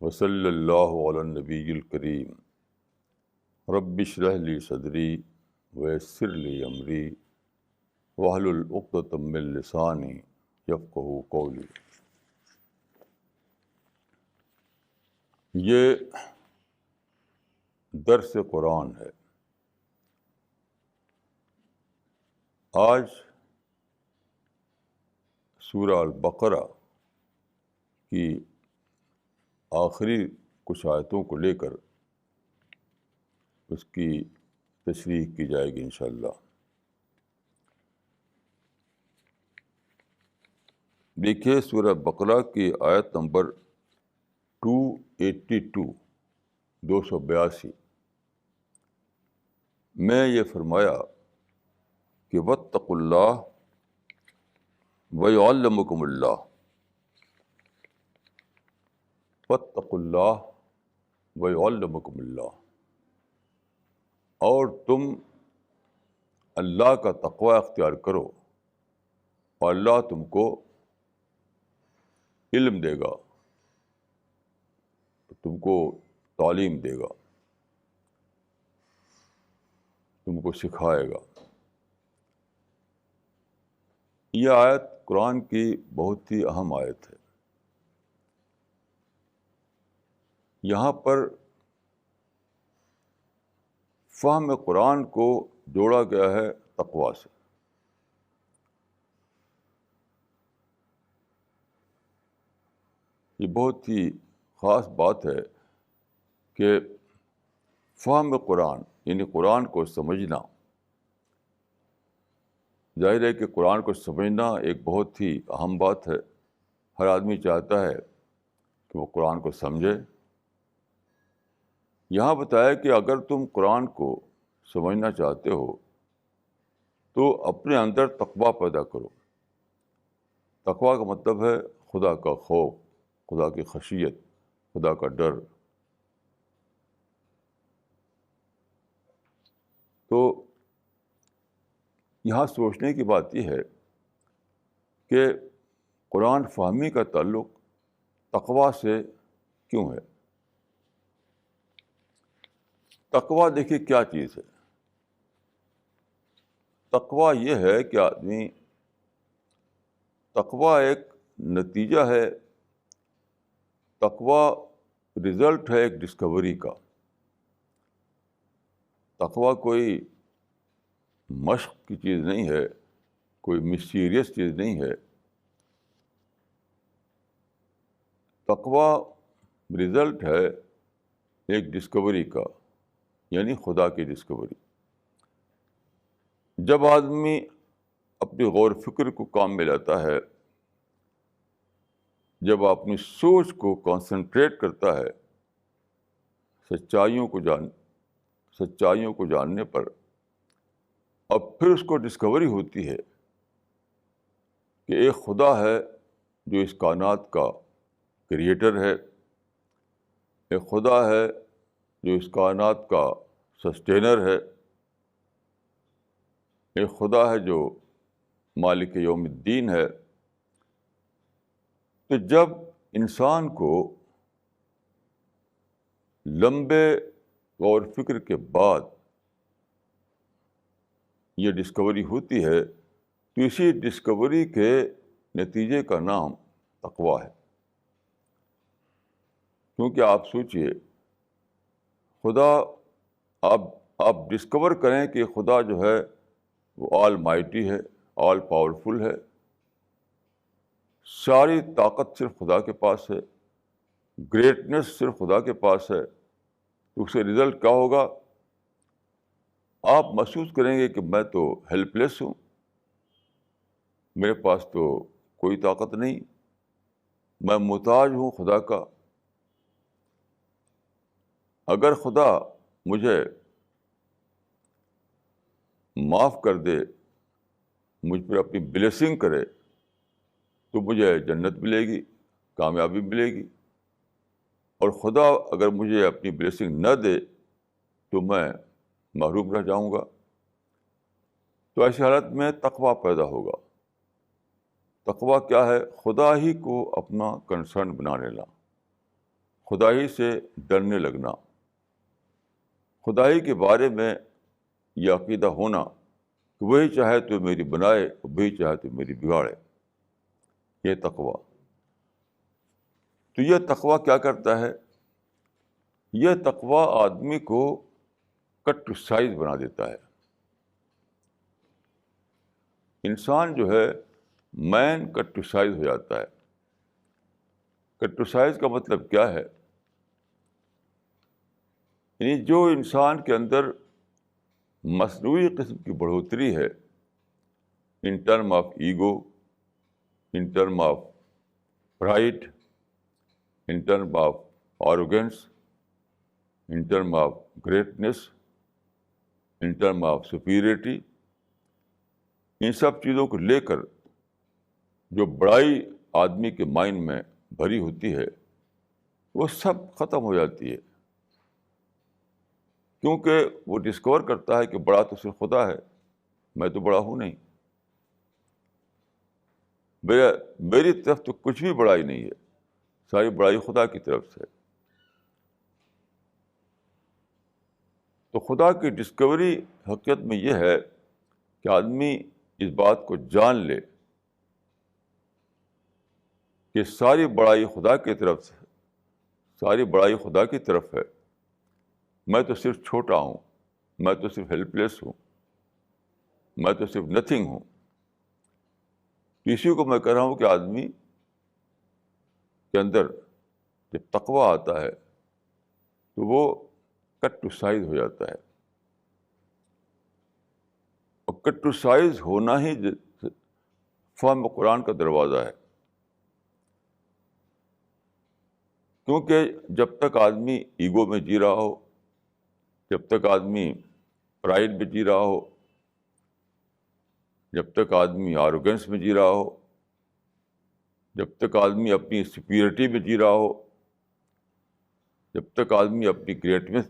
وصلی اللہ علی النبی الکریم رب اشرح لی صدری ویسر لی امری واحلل عقدۃ من لسانی یفقہوا قولی۔ یہ درس قرآن ہے۔ آج سورہ البقرہ کی آخری کچھ آیتوں کو لے کر اس کی تشریح کی جائے گی انشاءاللہ۔ دیکھیے سورہ بقرہ کی آیت نمبر 282 282 میں یہ فرمایا کہ واتقوا اللہ ویعلمکم اللہ، واتقوا اللہ ویعلمکم اللہ، اور تم اللہ کا تقوی اختیار کرو اور اللہ تم کو علم دے گا، تم کو تعلیم دے گا، تم کو سکھائے گا۔ یہ آیت قرآن کی بہت ہی اہم آیت ہے۔ یہاں پر فہم قرآن کو جوڑا گیا ہے تقویٰ سے۔ یہ بہت ہی خاص بات ہے کہ فہم قرآن یعنی قرآن کو سمجھنا، ظاہر ہے کہ قرآن کو سمجھنا ایک بہت ہی اہم بات ہے۔ ہر آدمی چاہتا ہے کہ وہ قرآن کو سمجھے۔ یہاں بتایا کہ اگر تم قرآن کو سمجھنا چاہتے ہو تو اپنے اندر تقویٰ پیدا کرو۔ تقویٰ کا مطلب ہے خدا کا خوف، خدا کی خشیت، خدا کا ڈر۔ تو یہاں سوچنے کی بات یہ ہے کہ قرآن فہمی کا تعلق تقویٰ سے کیوں ہے؟ تقویٰ دیکھیے کیا چیز ہے۔ تقویٰ یہ ہے کہ تقویٰ ایک نتیجہ ہے، تقویٰ رزلٹ ہے ایک ڈسکوری کا۔ تقویٰ کوئی مشق کی چیز نہیں ہے، کوئی مسٹیریس چیز نہیں ہے۔ تقویٰ رزلٹ ہے ایک ڈسکوری کا، یعنی خدا کی ڈسکوری۔ جب آدمی اپنی غور فکر کو کام میں لاتا ہے، جب اپنی سوچ کو کنسنٹریٹ کرتا ہے سچائیوں کو جاننے پر، اب پھر اس کو ڈسکوری ہوتی ہے کہ ایک خدا ہے جو اس کائنات کا کریٹر ہے، ایک خدا ہے جو اس کائنات کا سسٹینر ہے، ایک خدا ہے جو مالک یوم الدین ہے۔ تو جب انسان کو لمبے غور فکر کے بعد یہ ڈسکوری ہوتی ہے تو اسی ڈسکوری کے نتیجے کا نام تقویٰ ہے۔ کیونکہ آپ سوچئے، خدا آپ ڈسکور کریں کہ خدا جو ہے وہ آل مائٹی ہے، آل پاورفل ہے، ساری طاقت صرف خدا کے پاس ہے، گریٹنس صرف خدا کے پاس ہے، تو اس سے رزلٹ کیا ہوگا؟ آپ محسوس کریں گے کہ میں تو ہیلپ لیس ہوں، میرے پاس تو کوئی طاقت نہیں، میں محتاج ہوں خدا کا۔ اگر خدا مجھے معاف کر دے، مجھ پر اپنی بلیسنگ کرے، تو مجھے جنت ملے گی، کامیابی ملے گی۔ اور خدا اگر مجھے اپنی بلیسنگ نہ دے تو میں محروم رہ جاؤں گا۔ تو ایسی حالت میں تقویٰ پیدا ہوگا۔ تقویٰ کیا ہے؟ خدا ہی کو اپنا کنسرن بنا لینا، خدائی سے ڈرنے لگنا، خدائی کے بارے میں یہ عقیدہ ہونا کہ وہی چاہے تو میری بنائے، وہی چاہے تو میری بگاڑے، یہ تقویٰ۔ تو یہ تقویٰ کیا کرتا ہے؟ یہ تقویٰ آدمی کو کٹ ٹو سائز بنا دیتا ہے۔ انسان جو ہے مین کٹ ٹو سائز ہو جاتا ہے۔ کٹ ٹو سائز کا مطلب کیا ہے؟ یعنی جو انسان کے اندر مصنوعی قسم کی بڑھوتری ہے، in term of ego, in term of pride, in term of arrogance, in term of greatness, in term of superiority, ان سب چیزوں کو لے کر جو بڑائی آدمی کے مائنڈ میں بھری ہوتی ہے وہ سب ختم ہو جاتی ہے، کیونکہ وہ ڈسکور کرتا ہے کہ بڑا تو صرف خدا ہے، میں تو بڑا ہوں نہیں، میری طرف تو کچھ بھی بڑائی نہیں ہے، ساری بڑائی خدا کی طرف سے۔ تو خدا کی ڈسکوری حقیقت میں یہ ہے کہ آدمی اس بات کو جان لے کہ ساری بڑائی خدا کی طرف سے، ساری بڑائی خدا کی طرف ہے، میں تو صرف چھوٹا ہوں، میں تو صرف ہیلپ لیس ہوں، میں تو صرف نتھنگ ہوں۔ اسی کو میں کہہ رہا ہوں کہ آدمی کے اندر جب تقویٰ آتا ہے تو وہ کٹ ٹو سائز ہو جاتا ہے، اور کٹ ٹو سائز ہونا ہی فہم قرآن کا دروازہ ہے۔ کیونکہ جب تک آدمی ایگو میں جی رہا ہو، جب تک آدمی پرائڈ میں جی رہا ہو، جب تک آدمی آروگنس میں جی رہا ہو، جب تک آدمی اپنی سپیریٹی میں جی رہا ہو، جب تک آدمی اپنی گریٹنس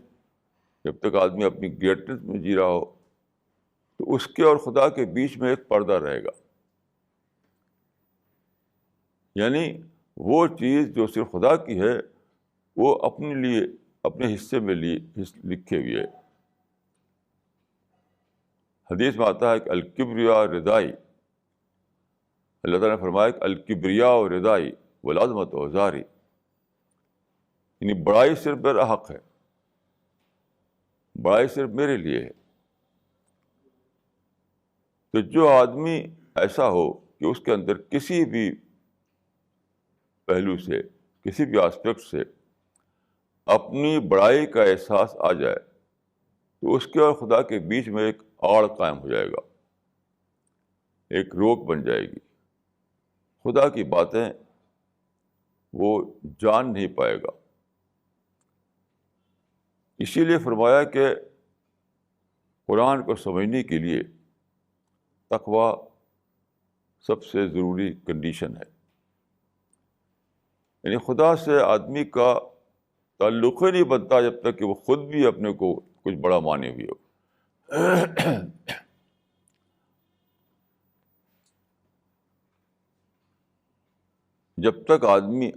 میں جی رہا ہو، تو اس کے اور خدا کے بیچ میں ایک پردہ رہے گا۔ یعنی وہ چیز جو صرف خدا کی ہے وہ اپنے لیے، اپنے حصے میں لکھے ہوئے ہے۔ حدیث میں آتا ہے کہ الکبریاء ردائی، اللہ تعالیٰ نے فرمایا کہ الکبریاء ردائی والعظمت ازاری، یعنی بڑائی صرف میرا حق ہے، بڑائی صرف میرے لیے ہے۔ تو جو آدمی ایسا ہو کہ اس کے اندر کسی بھی پہلو سے، کسی بھی آسپیکٹ سے اپنی بڑائی کا احساس آ جائے تو اس کے اور خدا کے بیچ میں ایک آڑ قائم ہو جائے گا، ایک روک بن جائے گی، خدا کی باتیں وہ جان نہیں پائے گا۔ اسی لیے فرمایا کہ قرآن کو سمجھنے کے لیے تقویٰ سب سے ضروری کنڈیشن ہے۔ یعنی خدا سے آدمی کا تعلق ہی نہیں بنتا جب تک کہ وہ خود بھی اپنے کو کچھ بڑا مانے ہوئے ہو۔ جب تک آدمی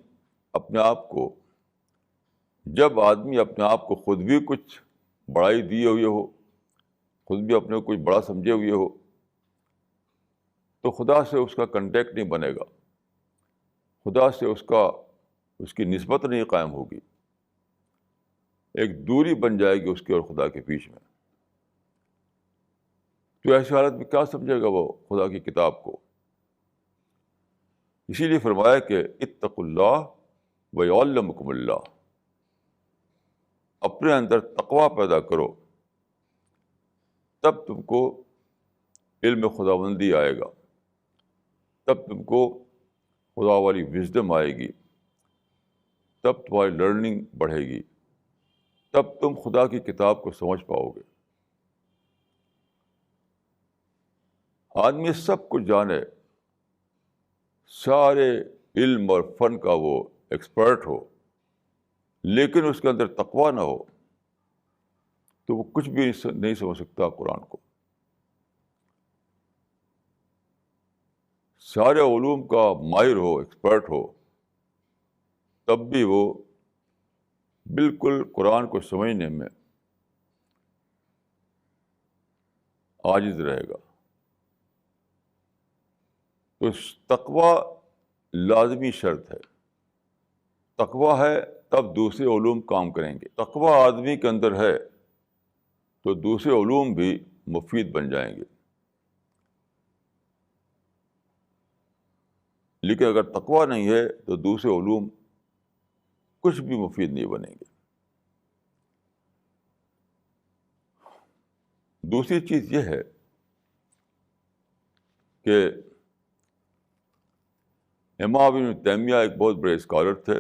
اپنے آپ کو، جب آدمی اپنے آپ کو خود بھی کچھ بڑائی دیے ہوئے ہو، خود بھی اپنے کو کچھ بڑا سمجھے ہوئے ہو، تو خدا سے اس کا کنٹیکٹ نہیں بنے گا، خدا سے اس کی نسبت نہیں قائم ہوگی، ایک دوری بن جائے گی اس کے اور خدا کے بیچ میں۔ تو ایسی حالت میں کیا سمجھے گا وہ خدا کی کتاب کو؟ اسی لیے فرمایا کہ اتقوا اللہ ویعلمکم اللہ، اپنے اندر تقویٰ پیدا کرو، تب تم کو علم خداوندی آئے گا، تب تم کو خدا والی وزڈم آئے گی، تب تمہاری لرننگ بڑھے گی، تب تم خدا کی کتاب کو سمجھ پاؤ گے۔ آدمی سب کچھ جانے، سارے علم اور فن کا وہ ایکسپرٹ ہو، لیکن اس کے اندر تقویٰ نہ ہو تو وہ کچھ بھی نہیں سمجھ سکتا قرآن کو۔ سارے علوم کا ماہر ہو، ایکسپرٹ ہو، تب بھی وہ بالکل قرآن کو سمجھنے میں عاجز رہے گا. تو تقویٰ لازمی شرط ہے. تقویٰ ہے تب دوسرے علوم کام کریں گے. تقویٰ آدمی کے اندر ہے تو دوسرے علوم بھی مفید بن جائیں گے. لیکن اگر تقویٰ نہیں ہے تو دوسرے علوم کچھ بھی مفید نہیں بنیں گے. دوسری چیز یہ ہے کہ امام ابن تیمیہ ایک بہت بڑے اسکالر تھے.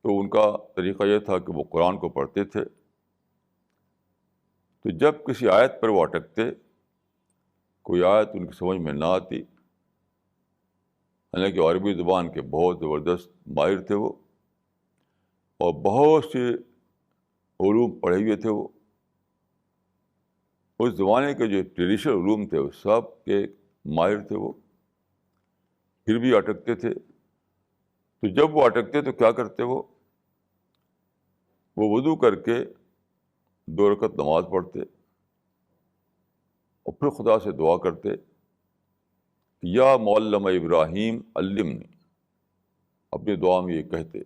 تو ان کا طریقہ یہ تھا کہ وہ قرآن کو پڑھتے تھے. تو جب کسی آیت پر وہ اٹکتے، کوئی آیت ان کی سمجھ میں نہ آتی، حالانکہ عربی زبان کے بہت زبردست ماہر تھے وہ، اور بہت سے علوم پڑھے ہوئے تھے وہ، اس زمانے کے جو ٹریڈیشنل علوم تھے وہ سب کے ماہر تھے وہ، پھر بھی اٹکتے تھے. تو جب وہ اٹکتے تو کیا کرتے وہ وضو کر کے 2 رکعت نماز پڑھتے اور پھر خدا سے دعا کرتے کہ یا معلم ابراہیم علمنی. اپنی دعا میں یہ کہتے،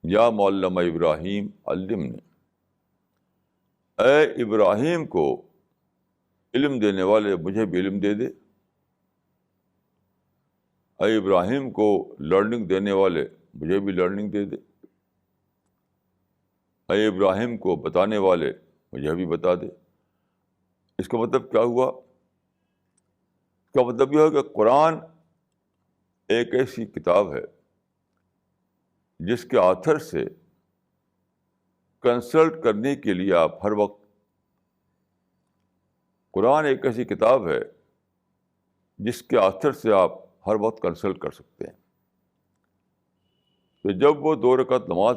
یا معلم ابراہیم علمنی، اے ابراہیم کو علم دینے والے مجھے بھی علم دے دے. اے ابراہیم کو لرننگ دینے والے مجھے بھی لرننگ دے دے. اے ابراہیم کو بتانے والے مجھے بھی بتا دے. اس کا مطلب کیا ہوا؟ اس کا مطلب یہ ہے کہ قرآن ایک ایسی کتاب ہے جس کے آتھر سے کنسلٹ کرنے کے لیے آپ ہر وقت، قرآن ایک ایسی کتاب ہے جس کے آتھر سے آپ ہر وقت کنسلٹ کر سکتے ہیں. تو جب وہ 2 رکعت نماز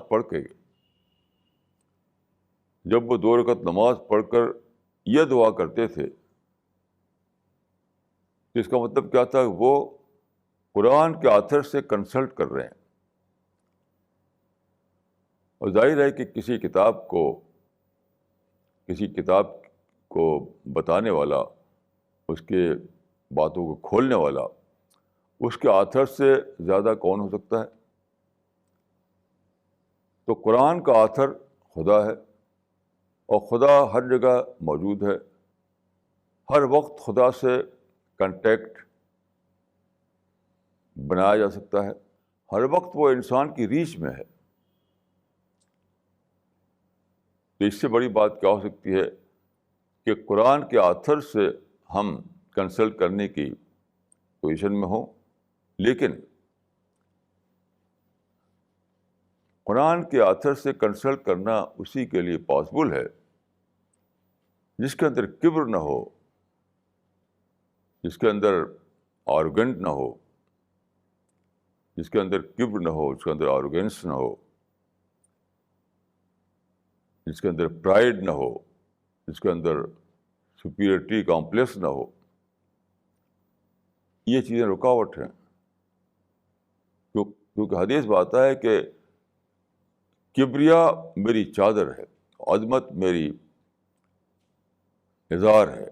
پڑھ کر یہ دعا کرتے تھے، تو اس کا مطلب کیا تھا؟ وہ قرآن کے آتھر سے کنسلٹ کر رہے ہیں. اور ظاہر ہے کہ کسی کتاب کو بتانے والا، اس کے باتوں کو کھولنے والا، اس کے آتھر سے زیادہ کون ہو سکتا ہے؟ تو قرآن کا آتھر خدا ہے، اور خدا ہر جگہ موجود ہے. ہر وقت خدا سے کنٹیکٹ بنایا جا سکتا ہے. ہر وقت وہ انسان کی ریچ میں ہے. تو اس سے بڑی بات کیا ہو سکتی ہے کہ قرآن کے آتھر سے ہم کنسلٹ کرنے کی پوزیشن میں ہوں. لیکن قرآن کے آتھر سے کنسلٹ کرنا اسی کے لیے پاسبل ہے جس کے اندر کبر نہ ہو، جس کے اندر آروگنٹ نہ ہو، جس کے اندر کبر نہ ہو، جس کے اندر آروگینس نہ ہو، جس کے اندر پرائڈ نہ ہو، جس کے اندر سپیریٹی کمپلیکس نہ ہو. یہ چیزیں رکاوٹ ہیں. کیونکہ حدیث میں آتا ہے کہ کبریا میری چادر ہے، عظمت میری ازار ہے.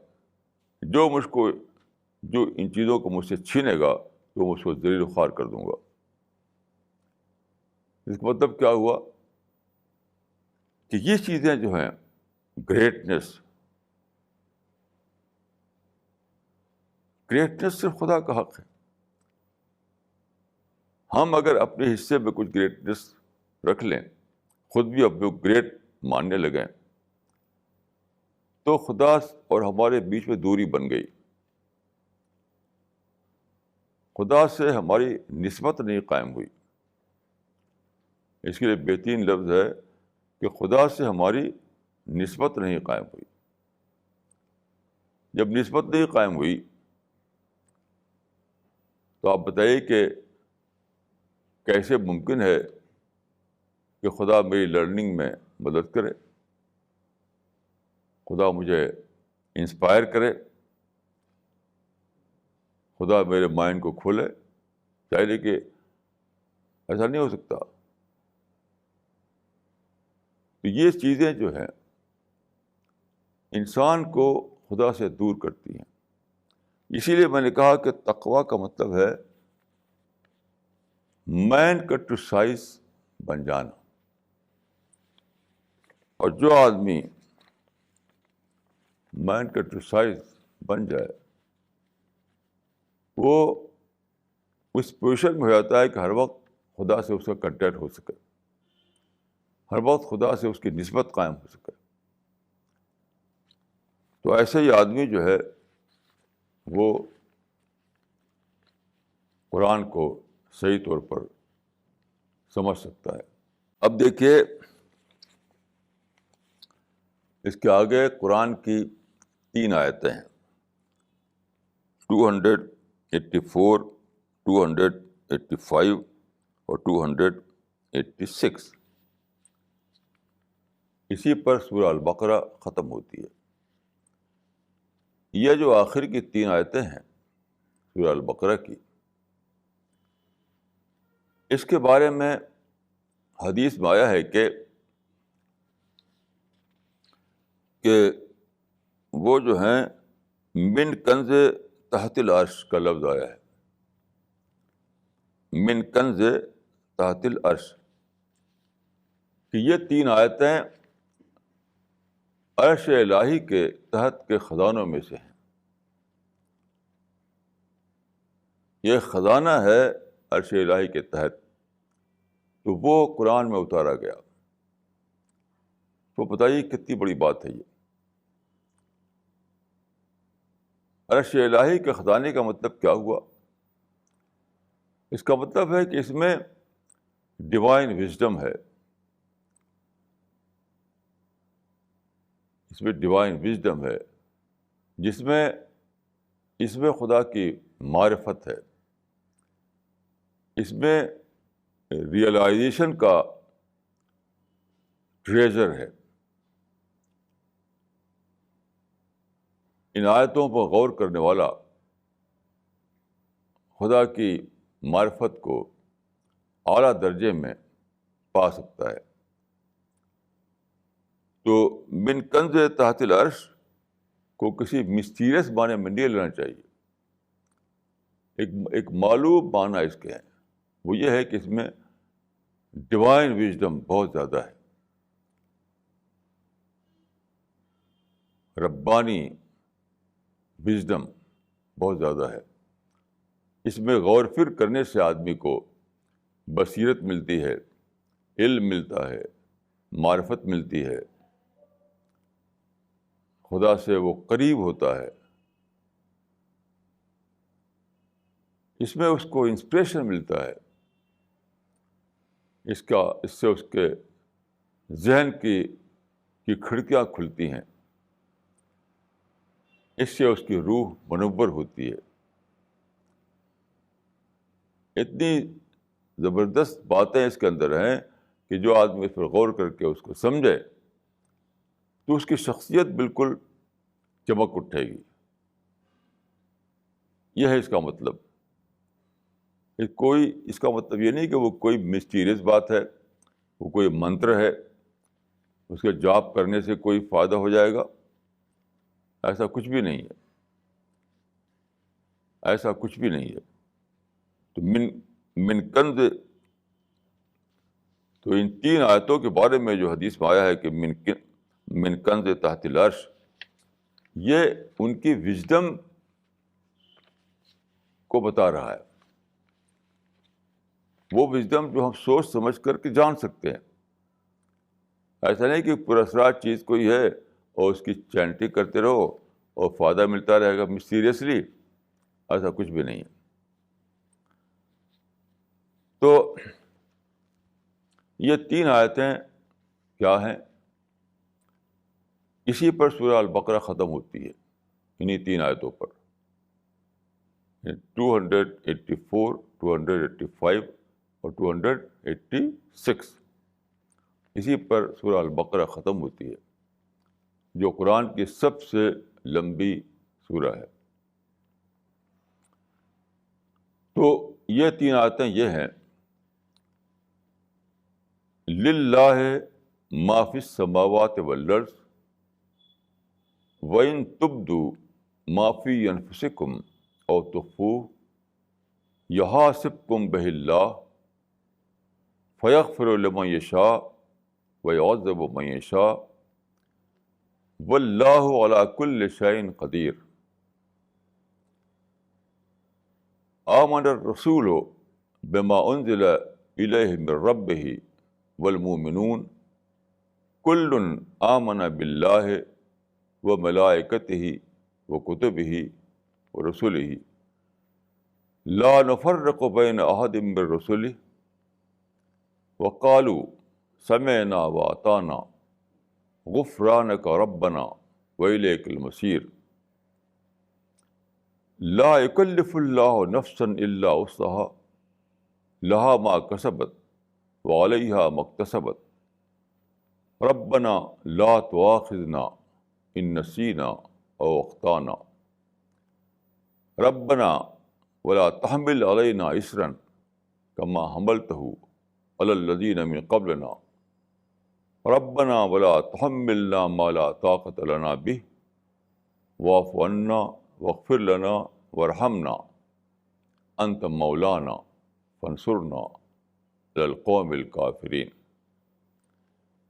جو ان چیزوں کو مجھ سے چھینے گا تو میں اس کو ذلیل و خوار کر دوں گا. اس کا مطلب کیا ہوا کہ یہ چیزیں جو ہیں، گریٹنس صرف خدا کا حق ہے. ہم اگر اپنے حصے میں کچھ گریٹنس رکھ لیں، خود بھی اپنے گریٹ ماننے لگیں، تو خدا اور ہمارے بیچ میں دوری بن گئی. خدا سے ہماری نسبت نہیں قائم ہوئی. اس کے لیے بہترین لفظ ہے کہ خدا سے ہماری نسبت نہیں قائم ہوئی. جب نسبت نہیں قائم ہوئی تو آپ بتائیے کہ کیسے ممکن ہے کہ خدا میری لرننگ میں مدد کرے، خدا مجھے انسپائر کرے، خدا میرے مائنڈ کو کھولے؟ چاہیے کہ ایسا نہیں ہو سکتا. تو یہ چیزیں جو ہیں انسان کو خدا سے دور کرتی ہیں. اسی لیے میں نے کہا کہ تقویٰ کا مطلب ہے مین کا ٹو سائز بن جانا. اور جو آدمی مین کا ٹو سائز بن جائے وہ اس پوزیشن میں ہو جاتا ہے کہ ہر وقت خدا سے اس کا کنٹیکٹ ہو سکے, ہر وقت خدا سے اس کی نسبت قائم ہو سکے. تو ایسے ہی آدمی جو ہے وہ قرآن کو صحیح طور پر سمجھ سکتا ہے. اب دیکھیے اس کے آگے قرآن کی 3 آیتیں ہیں, 284, 285 اور 286. اسی پر سورہ البقرہ ختم ہوتی ہے. یہ جو آخر کی 3 آیتیں ہیں سورہ البقرہ کی, اس کے بارے میں حدیث میں آیا ہے کہ وہ جو ہیں من کنز تحت العرش کا لفظ آیا ہے, من کنز تحت العرش, کہ یہ 3 آیتیں عرش الہی کے تحت کے خزانوں میں سے ہیں. یہ خزانہ ہے عرش الہی کے تحت, تو وہ قرآن میں اتارا گیا. تو بتائیے کتنی بڑی بات ہے یہ. عرش الہی کے خزانے کا مطلب کیا ہوا؟ اس کا مطلب ہے کہ اس میں ڈیوائن وزڈم ہے, اس میں ڈیوائن وزڈم ہے, جس میں خدا کی معرفت ہے, اس میں ریئلائزیشن کا ٹریجر ہے. ان آیتوں پر غور کرنے والا خدا کی معرفت کو اعلیٰ درجے میں پا سکتا ہے. تو من کنز تحت العرش کو کسی مسٹیریس معنی میں نہیں لینا چاہیے. ایک معلوم معنی اس کے ہیں, وہ یہ ہے کہ اس میں ڈیوائن وزڈم بہت زیادہ ہے, ربانی وزڈم بہت زیادہ ہے. اس میں غور فکر کرنے سے آدمی کو بصیرت ملتی ہے, علم ملتا ہے, معرفت ملتی ہے, خدا سے وہ قریب ہوتا ہے. اس میں اس کو انسپریشن ملتا ہے, اس سے اس کے ذہن کی کھڑکیاں کھلتی ہیں, اس سے اس کی روح منور ہوتی ہے. اتنی زبردست باتیں اس کے اندر ہیں کہ جو آدمی اس پر غور کر کے اس کو سمجھے تو اس کی شخصیت بالکل چمک اٹھے گی. یہ ہے اس کا مطلب. اس کا مطلب یہ نہیں کہ وہ کوئی مسٹیریس بات ہے, وہ کوئی منتر ہے, اس کے جاب کرنے سے کوئی فائدہ ہو جائے گا, ایسا کچھ بھی نہیں ہے, ایسا کچھ بھی نہیں ہے. تو من کنز, تو ان 3 آیتوں کے بارے میں جو حدیث میں آیا ہے کہ من کنز تحت العرش, یہ ان کی وزڈم کو بتا رہا ہے. وہ وزڈم جو ہم سوچ سمجھ کر کے جان سکتے ہیں. ایسا نہیں کہ پراسرار چیز کوئی ہے اور اس کی چینٹی کرتے رہو اور فائدہ ملتا رہے گا مسٹیریسلی, ایسا کچھ بھی نہیں ہے. تو یہ 3 آیتیں کیا ہیں؟ اسی پر سورہ البقرہ ختم ہوتی ہے, انہی 3 آیتوں پر. 284, 285 اور 286, اسی پر سورہ البقرہ ختم ہوتی ہے, جو قرآن کی سب سے لمبی سورہ ہے. تو یہ 3 آیتیں یہ ہیں, للہ ما فی السماوات والارض وَإِن تُبْدُوا مَا فِي أَنفُسِكُمْ أَوْ تُخْفُوهُ يُحَاسِبْكُم بِهِ اللَّهُ فَيَغْفِرُ لِمَن يَشَاءُ وَيُعَذِّبُ مَن يَشَاءُ وَاللَّهُ عَلَىٰ كُلِّ شَيْءٍ قَدِيرٌ۔ آمَنَ الرَّسُولُ بِمَا أُنزِلَ إِلَيْهِ مِن رَّبِّهِ وَالْمُؤْمِنُونَ كُلٌّ آمَنَ بِاللَّهِ وملائکتہ وکتبہ ورسلہ لا نفرق بین احد من رسلہ وقالوا سمعنا واطعنا غفرانک ربنا والیک المصیر۔ لا یکلف اللہ نفسا الا وسعها لها ما کسبت وعلیہا ما اکتسبت ربنا لا تؤاخذنا ان نسینا او اخطانا ربنا ولا تحمل علینا اصرا کما حملتہ علی الذین من قبلنا ربنا ولا تحملنا ما لا طاقۃ لنا به واعف عنا واغفر لنا وارحمنا انت مولانا فانصرنا علی القوم الکافرین۔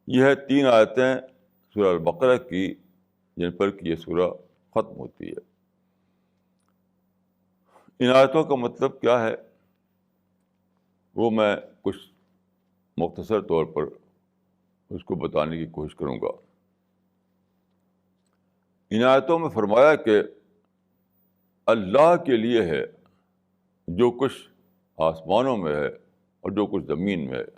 یہ ہے 3 آیتیں سورہ البقرہ کی جن پر کہ یہ سورہ ختم ہوتی ہے۔ ان آیتوں کا مطلب کیا ہے وہ میں کچھ مختصر طور پر اس کو بتانے کی کوشش کروں گا۔ ان آیتوں میں فرمایا کہ اللہ کے لیے ہے جو کچھ آسمانوں میں ہے اور جو کچھ زمین میں ہے۔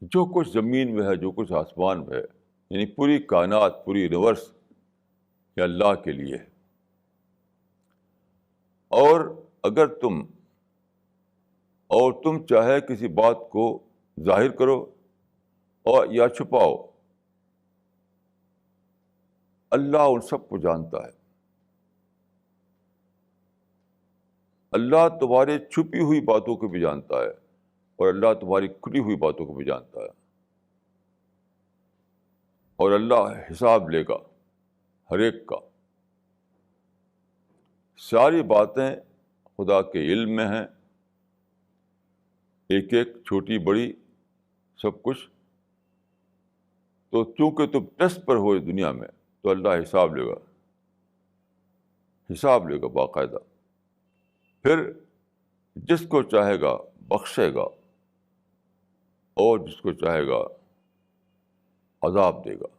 جو کچھ زمین میں ہے، جو کچھ آسمان میں ہے، یعنی پوری کائنات، پوری یونیورس یہ اللہ کے لیے ہے۔ اور اگر تم چاہے کسی بات کو ظاہر کرو اور یا چھپاؤ، اللہ ان سب کو جانتا ہے۔ اللہ تمہاری چھپی ہوئی باتوں کو بھی جانتا ہے اور اللہ تمہاری کھلی ہوئی باتوں کو بھی جانتا ہے، اور اللہ حساب لے گا ہر ایک کا۔ ساری باتیں خدا کے علم میں ہیں، ایک ایک چھوٹی بڑی سب کچھ۔ تو چونکہ تم ٹیسٹ پر ہو اس دنیا میں تو اللہ حساب لے گا باقاعدہ۔ پھر جس کو چاہے گا بخشے گا اور جس کو چاہے گا عذاب دے گا،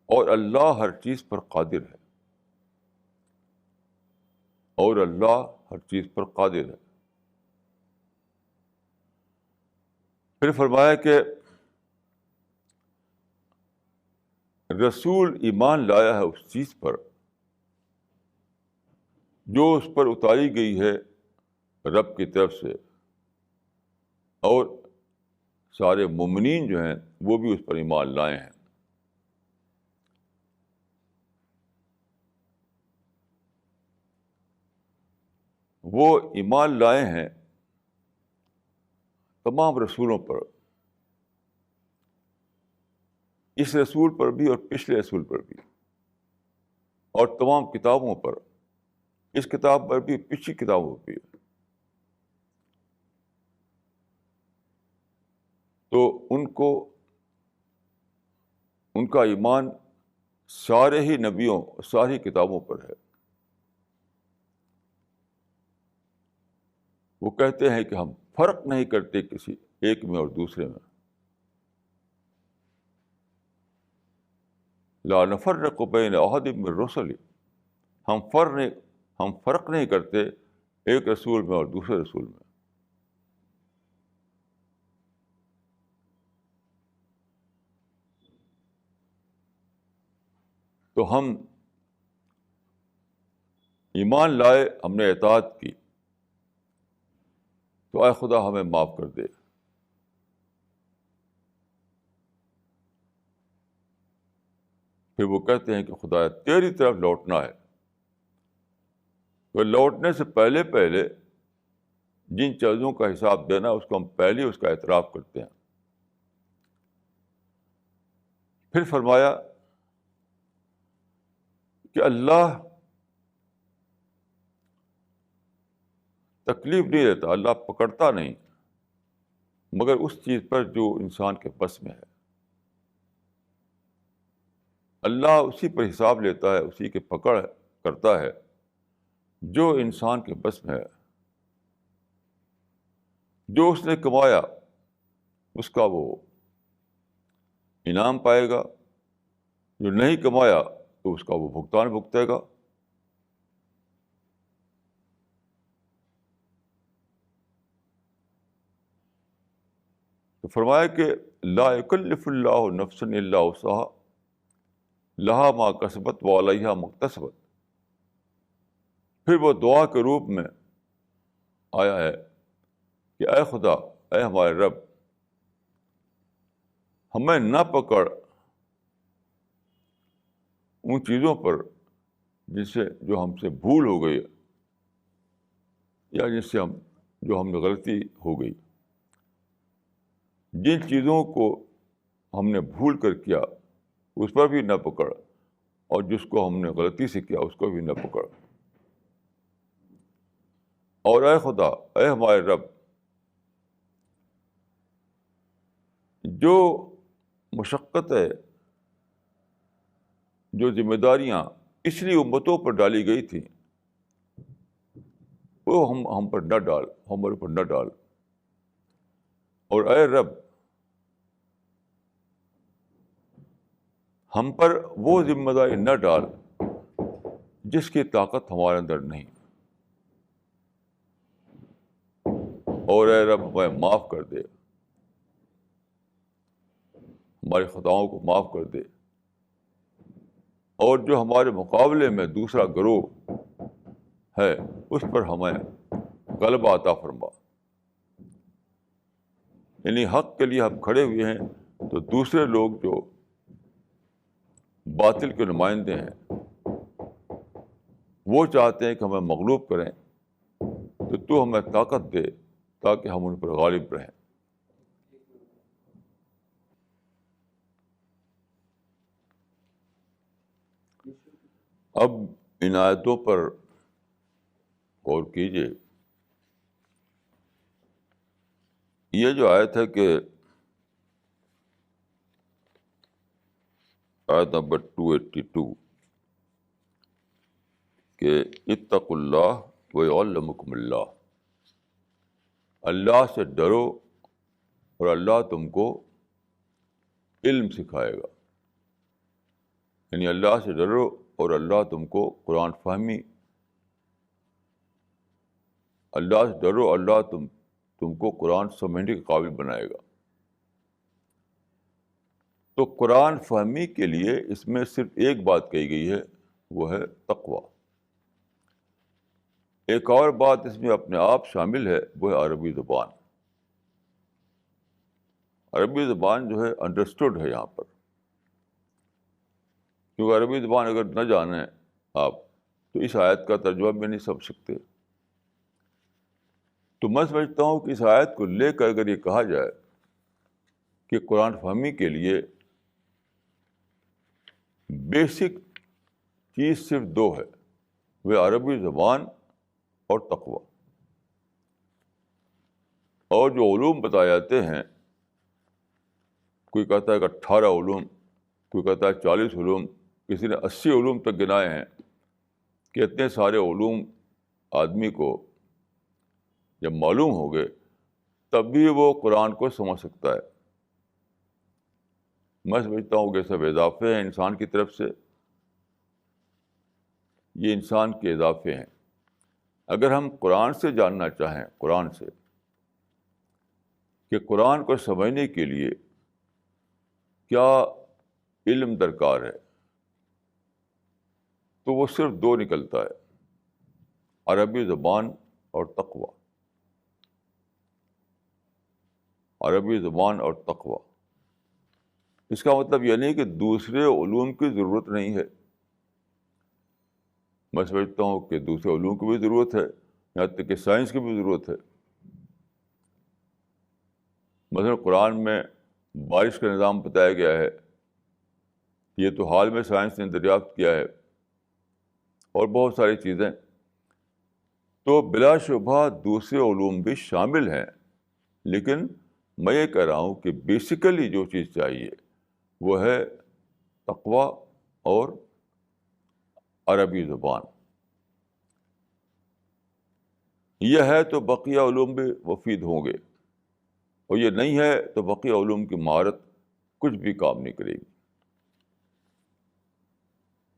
اور اللہ ہر چیز پر قادر ہے، اور اللہ ہر چیز پر قادر ہے۔ پھر فرمایا کہ رسول ایمان لایا ہے اس چیز پر جو اس پر اتاری گئی ہے رب کی طرف سے، اور سارے مومنین جو ہیں وہ بھی اس پر ایمان لائے ہیں۔ وہ ایمان لائے ہیں تمام رسولوں پر، اس رسول پر بھی اور پچھلے رسول پر بھی، اور تمام کتابوں پر، اس کتاب پر بھی پچھلی کتابوں پر بھی۔ تو ان کا ایمان سارے ہی نبیوں، ساری کتابوں پر ہے۔ وہ کہتے ہیں کہ ہم فرق نہیں کرتے کسی ایک میں اور دوسرے میں۔ لا نفرق بین احد من رسل، ہم فرق نہیں کرتے ایک رسول میں اور دوسرے رسول میں۔ تو ہم ایمان لائے، ہم نے اطاعت کی، تو اے خدا ہمیں معاف کر دے۔ پھر وہ کہتے ہیں کہ خدا تیری طرف لوٹنا ہے، تو لوٹنے سے پہلے جن چیزوں کا حساب دینا اس کو ہم پہلے اس کا اعتراف کرتے ہیں. پھر فرمایا کہ اللہ تکلیف نہیں دیتا، اللہ پکڑتا نہیں، مگر اس چیز پر جو انسان کے بس میں ہے. اللہ اسی پر حساب لیتا ہے، اسی کی پکڑ کرتا ہے جو انسان کے بس میں ہے. جو اس نے کمایا اس کا وہ انعام پائے گا، جو نہیں کمایا تو اس کا وہ بھگتان بھگتے گا. تو فرمایا کہ لا یکلف اللہ نفسا الا وسعها لہا ما کسبت وعلیہا ما اکتسبت. پھر وہ دعا کے روپ میں آیا ہے کہ اے خدا، اے ہمارے رب، ہمیں نہ پکڑ ان چیزوں پر جس سے جو ہم سے بھول ہو گئی یا جس سے جو ہم نے غلطی ہو گئی. جن چیزوں کو ہم نے بھول کر کیا اس پر بھی نہ پکڑ، اور جس کو ہم نے غلطی سے کیا اس کو بھی نہ پکڑ. اور اے خدا، اے ہمارے رب، جو مشقت ہے، جو ذمہ داریاں پچھلی امتوں پر ڈالی گئی تھیں وہ ہم پر نہ ڈال، ہمارے پر نہ ڈال. اور اے رب، ہم پر وہ ذمہ داری نہ ڈال جس کی طاقت ہمارے اندر نہیں. اور اے رب، ہمیں معاف کر دے، ہماری خطاؤں کو معاف کر دے. اور جو ہمارے مقابلے میں دوسرا گروہ ہے اس پر ہمیں غلبہ عطا فرما. یعنی حق کے لیے ہم کھڑے ہوئے ہیں تو دوسرے لوگ جو باطل کے نمائندے ہیں وہ چاہتے ہیں کہ ہمیں مغلوب کریں، تو ہمیں طاقت دے تاکہ ہم ان پر غالب رہیں. اب ان آیتوں پر غور کیجیے. یہ جو آیت ہے کہ آیت نمبر 282 کہ اتقوا اللہ ویعلمکم اللہ، اللہ سے ڈرو اور اللہ تم کو علم سکھائے گا. یعنی اللہ سے ڈرو اور اللہ تم کو قرآن فہمی، اللہ سے ڈرو، اللہ تم کو قرآن سمجھنے کے قابل بنائے گا. تو قرآن فہمی کے لیے اس میں صرف ایک بات کہی گئی ہے، وہ ہے تقویٰ. ایک اور بات اس میں اپنے آپ شامل ہے، وہ ہے عربی زبان. عربی زبان جو ہے انڈرسٹوڈ ہے یہاں پر، کیونکہ عربی زبان اگر نہ جانیں آپ تو اس آیت کا ترجمہ بھی نہیں سمجھ سکتے. تو میں سمجھتا ہوں کہ اس آیت کو لے کر اگر یہ کہا جائے کہ قرآن فہمی کے لیے بیسک چیز صرف دو ہے، وہ عربی زبان اور تقویٰ. اور جو علوم بتائے جاتے ہیں، کوئی کہتا ہے کہ 18 علوم، کوئی کہتا ہے 40 علوم، کسی نے 80 علوم تک گنائے ہیں کہ اتنے سارے علوم آدمی کو جب معلوم ہو گئے تب بھی وہ قرآن کو سمجھ سکتا ہے. میں سمجھتا ہوں کہ سب اضافے ہیں انسان کی طرف سے، یہ انسان کے اضافے ہیں. اگر ہم قرآن سے جاننا چاہیں، قرآن سے کہ قرآن کو سمجھنے کے لیے کیا علم درکار ہے، تو وہ صرف دو نکلتا ہے، عربی زبان اور تقویٰ. عربی زبان اور تقویٰ. اس کا مطلب یہ نہیں کہ دوسرے علوم کی ضرورت نہیں ہے. میں سمجھتا ہوں کہ دوسرے علوم کی بھی ضرورت ہے، یہاں تک کہ سائنس کی بھی ضرورت ہے. مثلا قرآن میں بارش کا نظام بتایا گیا ہے، یہ تو حال میں سائنس نے دریافت کیا ہے، اور بہت ساری چیزیں. تو بلا شبہ دوسرے علوم بھی شامل ہیں، لیکن میں یہ کہہ رہا ہوں کہ بیسیکلی جو چیز چاہیے وہ ہے تقویٰ اور عربی زبان. یہ ہے تو بقیہ علوم بھی مفید ہوں گے، اور یہ نہیں ہے تو بقیہ علوم کی مہارت کچھ بھی کام نہیں کرے گی.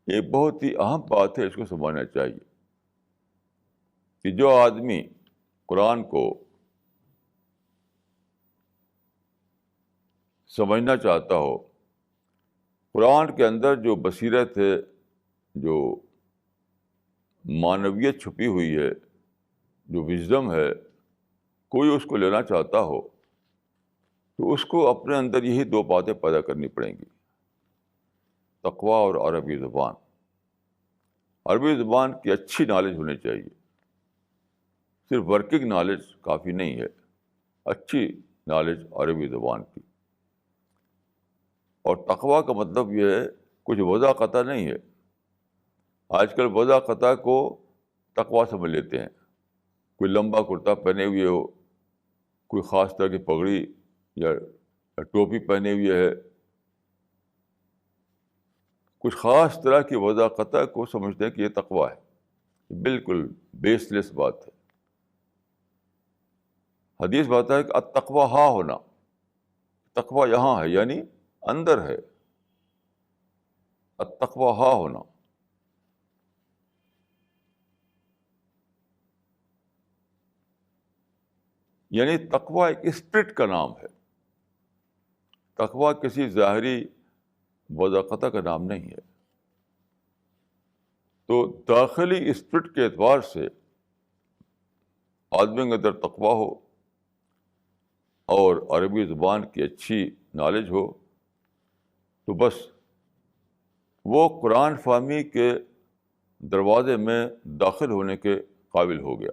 یہ بہت ہی اہم بات ہے، اس کو سمجھنا چاہیے کہ جو آدمی قرآن کو سمجھنا چاہتا ہو، قرآن کے اندر جو بصیرت ہے، جو معنویت چھپی ہوئی ہے، جو وژڈم ہے، کوئی اس کو لینا چاہتا ہو تو اس کو اپنے اندر یہی دو باتیں پیدا کرنی پڑیں گی، تقویٰ اور عربی زبان. عربی زبان کی اچھی نالج ہونی چاہیے، صرف ورکنگ نالج کافی نہیں ہے، اچھی نالج عربی زبان کی. اور تقویٰ کا مطلب یہ ہے کچھ وضع قطع نہیں ہے. آج کل وضع قطع کو تقویٰ سمجھ لیتے ہیں. کوئی لمبا کرتا پہنے ہوئے ہو، کوئی خاص طرح کی پگڑی یا ٹوپی پہنے ہوئے ہے، کچھ خاص طرح کی وضع قطع کو سمجھتے ہیں کہ یہ تقویٰ ہے. بالکل بیس لیس بات ہے. حدیث بات ہے کہ التقویٰ ہاں ہونا، تقویٰ یہاں ہے، یعنی اندر ہے. التقویٰ ہاں ہونا، یعنی تقویٰ ایک اسپرٹ کا نام ہے. تقویٰ کسی ظاہری وضع قطع کا نام نہیں ہے. تو داخلی اسپرٹ کے اعتبار سے آدمی کے اندر تقویٰ ہو اور عربی زبان کی اچھی نالج ہو تو بس وہ قرآن فہمی کے دروازے میں داخل ہونے کے قابل ہو گیا.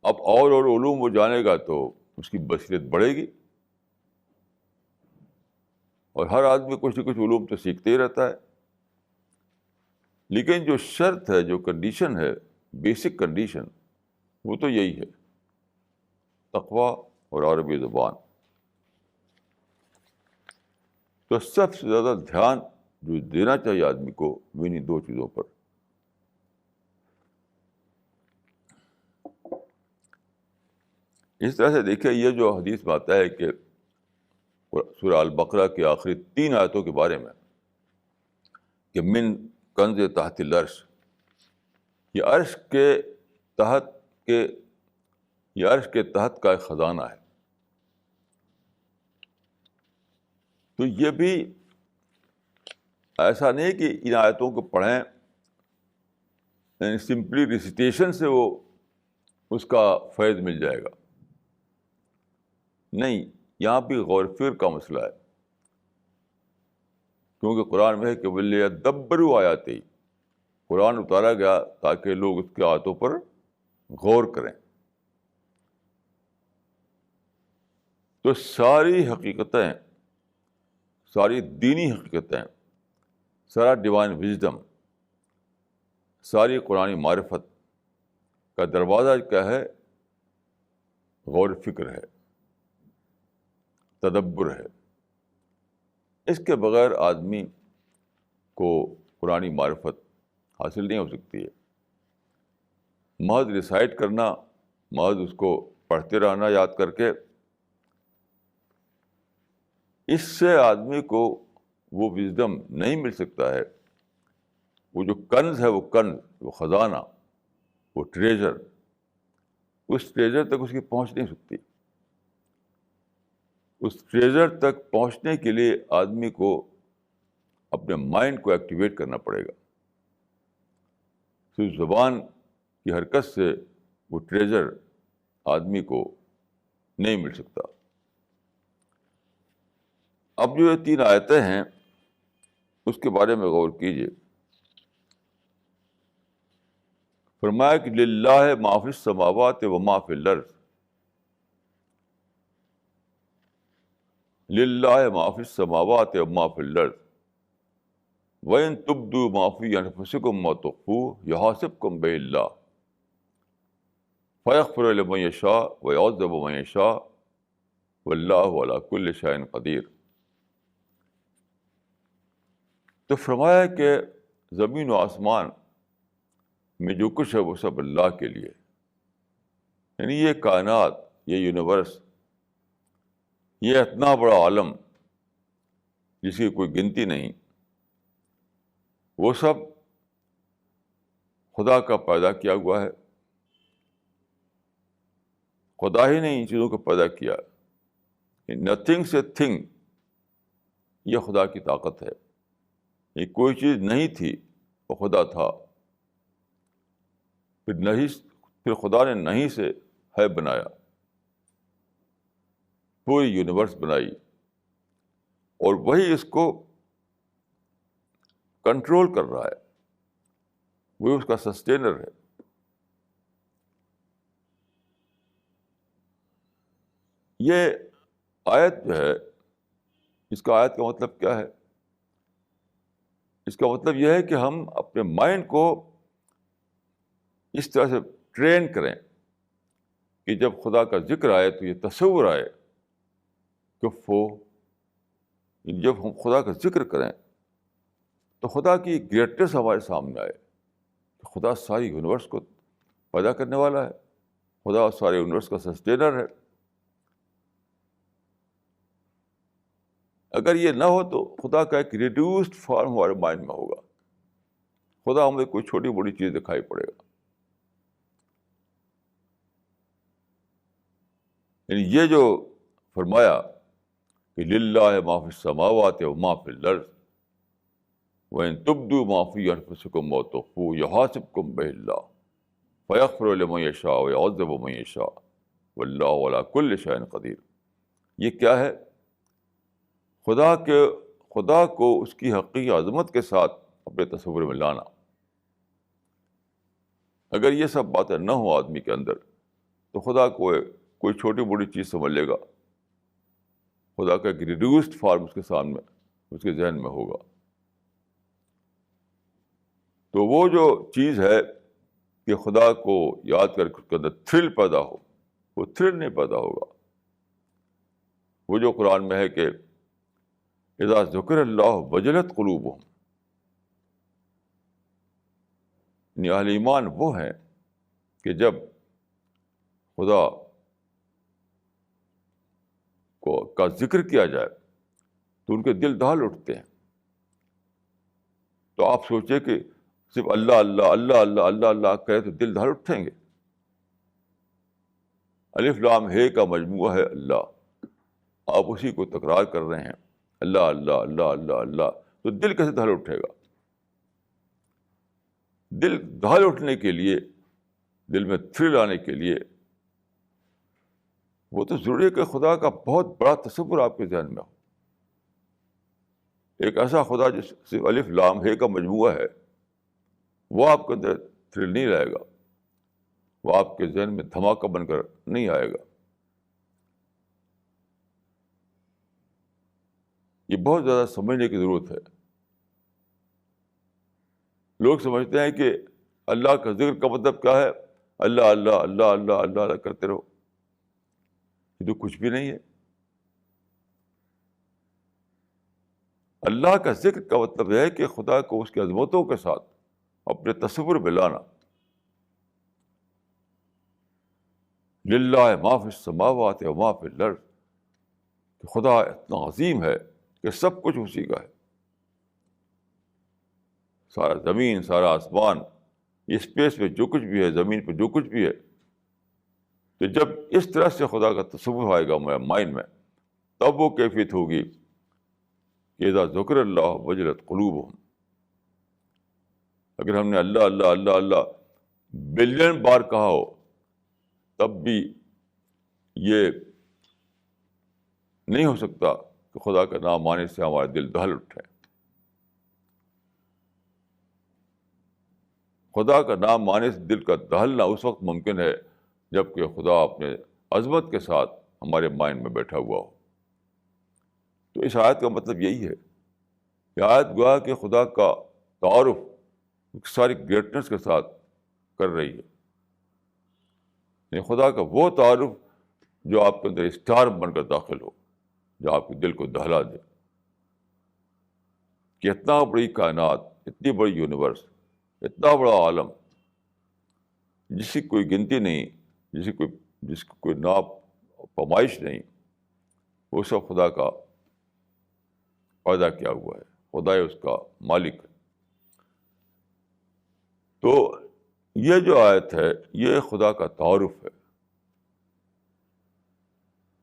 اب اور علوم وہ جانے گا تو اس کی بصیرت بڑھے گی، اور ہر آدمی کچھ نہ کچھ علوم تو سیکھتے ہی رہتا ہے. لیکن جو شرط ہے، جو کنڈیشن ہے، بیسک کنڈیشن، وہ تو یہی ہے، تقویٰ اور عربی زبان. تو سب سے زیادہ دھیان جو دینا چاہیے آدمی کو انہیں دو چیزوں پر. اس طرح سے دیکھیں، یہ جو حدیث میں آتا ہے کہ سورہ البقرہ کی آخری 3 آیتوں کے بارے میں کہ من کنز تحت العرش، یہ عرش کے تحت کے، یہ عرش کے تحت کا ایک خزانہ ہے. تو یہ بھی ایسا نہیں کہ ان آیتوں کو پڑھیں یعنی سمپلی ریسیٹیشن سے وہ اس کا فیض مل جائے گا. نہیں، یہاں بھی غور و فکر کا مسئلہ ہے، کیونکہ قرآن میں ہے کہ وَلْيَدَّبَّرُوا آیَاتِهِ، قرآن اتارا گیا تاکہ لوگ اس کی آیاتوں پر غور کریں. تو ساری حقیقتیں، ساری دینی حقیقتیں، سارا ڈیوائن وژڈم، ساری قرآنی معرفت کا دروازہ کیا ہے؟ غور و فکر ہے، تدبر ہے. اس کے بغیر آدمی کو قرآنی معرفت حاصل نہیں ہو سکتی ہے. محض ریسائٹ کرنا، محض اس کو پڑھتے رہنا یاد کر کے، اس سے آدمی کو وہ وژڈم نہیں مل سکتا ہے. وہ جو کنز ہے، وہ کنز، وہ خزانہ، وہ ٹریجر، اس ٹریجر تک اس کی پہنچ نہیں سکتی. اس ٹریجر تک پہنچنے کے لیے آدمی کو اپنے مائنڈ کو ایکٹیویٹ کرنا پڑے گا. صرف زبان کی حرکت سے وہ ٹریجر آدمی کو نہیں مل سکتا. اب جو یہ 3 آیتیں ہیں اس کے بارے میں غور کیجیے. فرمایا کہ للہ ما فی السماوات و ما فی الارض، للہ ما فی السماوات و ما فی الارض وَإِن تُبْدُوا مَا فِي أَنفُسِكُم أَوْ تُخْفُوهُ يُحَاسِبْكُم بِهِ اللَّهُ فَيَغْفِرُ لِمَن يَشَاءُ وَيُعَذِّبُ مَن يَشَاءُ وَاللَّهُ عَلَىٰ كُلِّ شَيْءٍ قَدِيرٌ۔ تو فرمایا کہ زمین و آسمان میں جو کچھ ہے وہ سب اللہ کے لیے، یعنی یہ کائنات، یہ یونیورس، یہ اتنا بڑا عالم جس کی کوئی گنتی نہیں، وہ سب خدا کا پیدا کیا ہوا ہے۔ خدا ہی نے ان چیزوں کو پیدا کیا، نتھنگ سے تھنگ، یہ خدا کی طاقت ہے۔ یہ کوئی چیز نہیں تھی، وہ خدا تھا، پھر خدا نے نہیں سے ہے بنایا، پوری یونیورس بنائی، اور وہی اس کو کنٹرول کر رہا ہے، وہی اس کا سسٹینر ہے۔ یہ آیت جو ہے، اس کا آیت کا مطلب کیا ہے؟ اس کا مطلب یہ ہے کہ ہم اپنے مائنڈ کو اس طرح سے ٹرین کریں کہ جب خدا کا ذکر آئے تو یہ تصور آئے کہ جب ہم خدا کا ذکر کریں تو خدا کی گریٹنس ہمارے سامنے آئے کہ خدا ساری یونیورس کو پیدا کرنے والا ہے، خدا سارے یونیورس کا سسٹینر ہے۔ اگر یہ نہ ہو تو خدا کا ایک ریڈیوسڈ فارم ہمارے مائنڈ میں ہوگا، خدا ہمیں کوئی چھوٹی بڑی چیز دکھائی پڑے گا۔ یعنی یہ جو فرمایا کہ للہ ما فی السماوات و ما فی الارض وَإِن تُبْدُوا مَا فِي أَنفُسِكُمْ أَوْ تُخْفُوهُ يُحَاسِبْكُم بِهِ اللَّهُ فَيَغْفِرُ لِمَن يَشَاءُ وَيُعَذِّبُ مَن يَشَاءُ وَاللَّهُ عَلَىٰ كُلِّ شَيْءٍ قَدِيرٌ۔ یہ کیا ہے؟ خدا کو اس کی حقیقی عظمت کے ساتھ اپنے تصور میں لانا۔ اگر یہ سب باتیں نہ ہوں آدمی کے اندر تو خدا کو کوئی چھوٹی بڑی چیز سمجھ لے گا، خدا کا ایک ریڈیوسڈ فارم اس کے سامنے، اس کے ذہن میں ہوگا۔ تو وہ جو چیز ہے کہ خدا کو یاد کر کے اس کے اندر تھرل پیدا ہو، وہ تھرل نہیں پیدا ہوگا۔ وہ جو قرآن میں ہے کہ اذا ذکر اللہ وجلت قلوبہم، یعنی اہل ایمان وہ ہیں کہ جب خدا کا ذکر کیا جائے تو ان کے دل دہل اٹھتے ہیں۔ تو آپ سوچیں کہ صرف اللہ اللہ اللہ اللہ اللہ اللہ کہے تو دل دہل اٹھیں گے؟ الف لام ہے کا مجموعہ ہے اللہ، آپ اسی کو تکرار کر رہے ہیں، اللہ اللہ اللہ اللہ اللہ، تو دل کیسے دہل اٹھے گا؟ دل دہل اٹھنے کے لیے، دل میں تھرل آنے کے لیے، وہ تو ضروری ہے کہ خدا کا بہت بڑا تصور آپ کے ذہن میں ہو۔ ایک ایسا خدا جو صرف الف لام ہے کا مجموعہ ہے، وہ آپ کے اندر تھرل نہیں لائے گا، وہ آپ کے ذہن میں دھماکہ بن کر نہیں آئے گا۔ یہ بہت زیادہ سمجھنے کی ضرورت ہے۔ لوگ سمجھتے ہیں کہ اللہ کا ذکر کا مطلب کیا ہے؟ اللہ اللہ اللہ اللہ اللہ اللہ کرتے رہو، یہ تو کچھ بھی نہیں ہے۔ اللہ کا ذکر کا مطلب یہ ہے کہ خدا کو اس کی عظمتوں کے ساتھ اپنے تصور میں لانا۔ للہ ما فی السماوات و ما فی الارض، کہ خدا اتنا عظیم ہے کہ سب کچھ اسی کا ہے، سارا زمین، سارا آسمان، اسپیس میں جو کچھ بھی ہے، زمین پہ جو کچھ بھی ہے۔ تو جب اس طرح سے خدا کا تصور آئے گا میرے مائنڈ میں، تب وہ کیفیت ہوگی کہ اذا ذکر اللہ وجلت قلوبہم۔ اگر ہم نے اللہ اللہ اللہ اللہ بلین بار کہا ہو تب بھی یہ نہیں ہو سکتا کہ خدا کا نام آنے سے ہمارے دل دہل اٹھے۔ خدا کا نام آنے سے دل کا دہلنا اس وقت ممکن ہے جب کہ خدا اپنے عظمت کے ساتھ ہمارے مائنڈ میں بیٹھا ہوا ہو۔ تو اس آیت کا مطلب یہی ہے کہ آیت گویا کہ خدا کا تعارف ساری گریٹنس کے ساتھ کر رہی ہے. یعنی خدا کا وہ تعارف جو آپ کے اندر اسٹار بن کر داخل ہو, جو آپ کے دل کو دہلا دے کہ اتنا بڑی کائنات, اتنی بڑی یونیورس, اتنا بڑا عالم جس کی کوئی گنتی نہیں, جس کی کوئی ناپ پیمائش نہیں, وہ سب خدا کا پیدا کیا ہوا ہے, خدا اس کا مالک ہے. تو یہ جو آیت ہے یہ خدا کا تعارف ہے,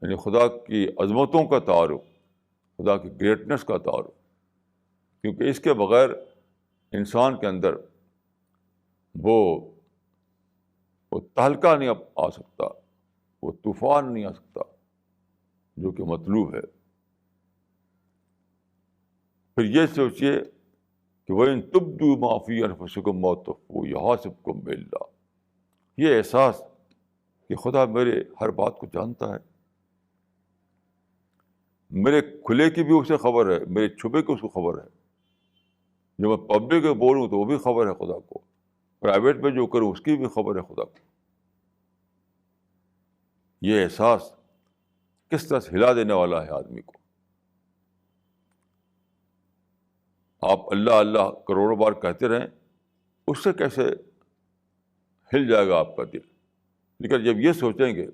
یعنی خدا کی عظمتوں کا تعارف, خدا کی گریٹنس کا تعارف, کیونکہ اس کے بغیر انسان کے اندر وہ تہلکہ نہیں آ سکتا, وہ طوفان نہیں آ سکتا جو کہ مطلوب ہے. پھر یہ سوچیے کہ وَإِن تُبْدُوا مَا فِي أَنفُسِكُمْ أَوْ تُخْفُوهُ يُحَاسِبْكُم بِهِ اللَّهُ. یہ احساس کہ خدا میرے ہر بات کو جانتا ہے, میرے کھلے کی بھی اسے خبر ہے, میرے چھپے کی اس کو خبر ہے. جو میں پبلک میں بولوں تو وہ بھی خبر ہے خدا کو, پرائیویٹ میں جو کروں اس کی بھی خبر ہے خدا کو. یہ احساس کس طرح سے ہلا دینے والا ہے آدمی کو. آپ اللہ اللہ کروڑوں بار کہتے رہیں, اس سے کیسے ہل جائے گا آپ کا دل. لیکن جب یہ سوچیں گے,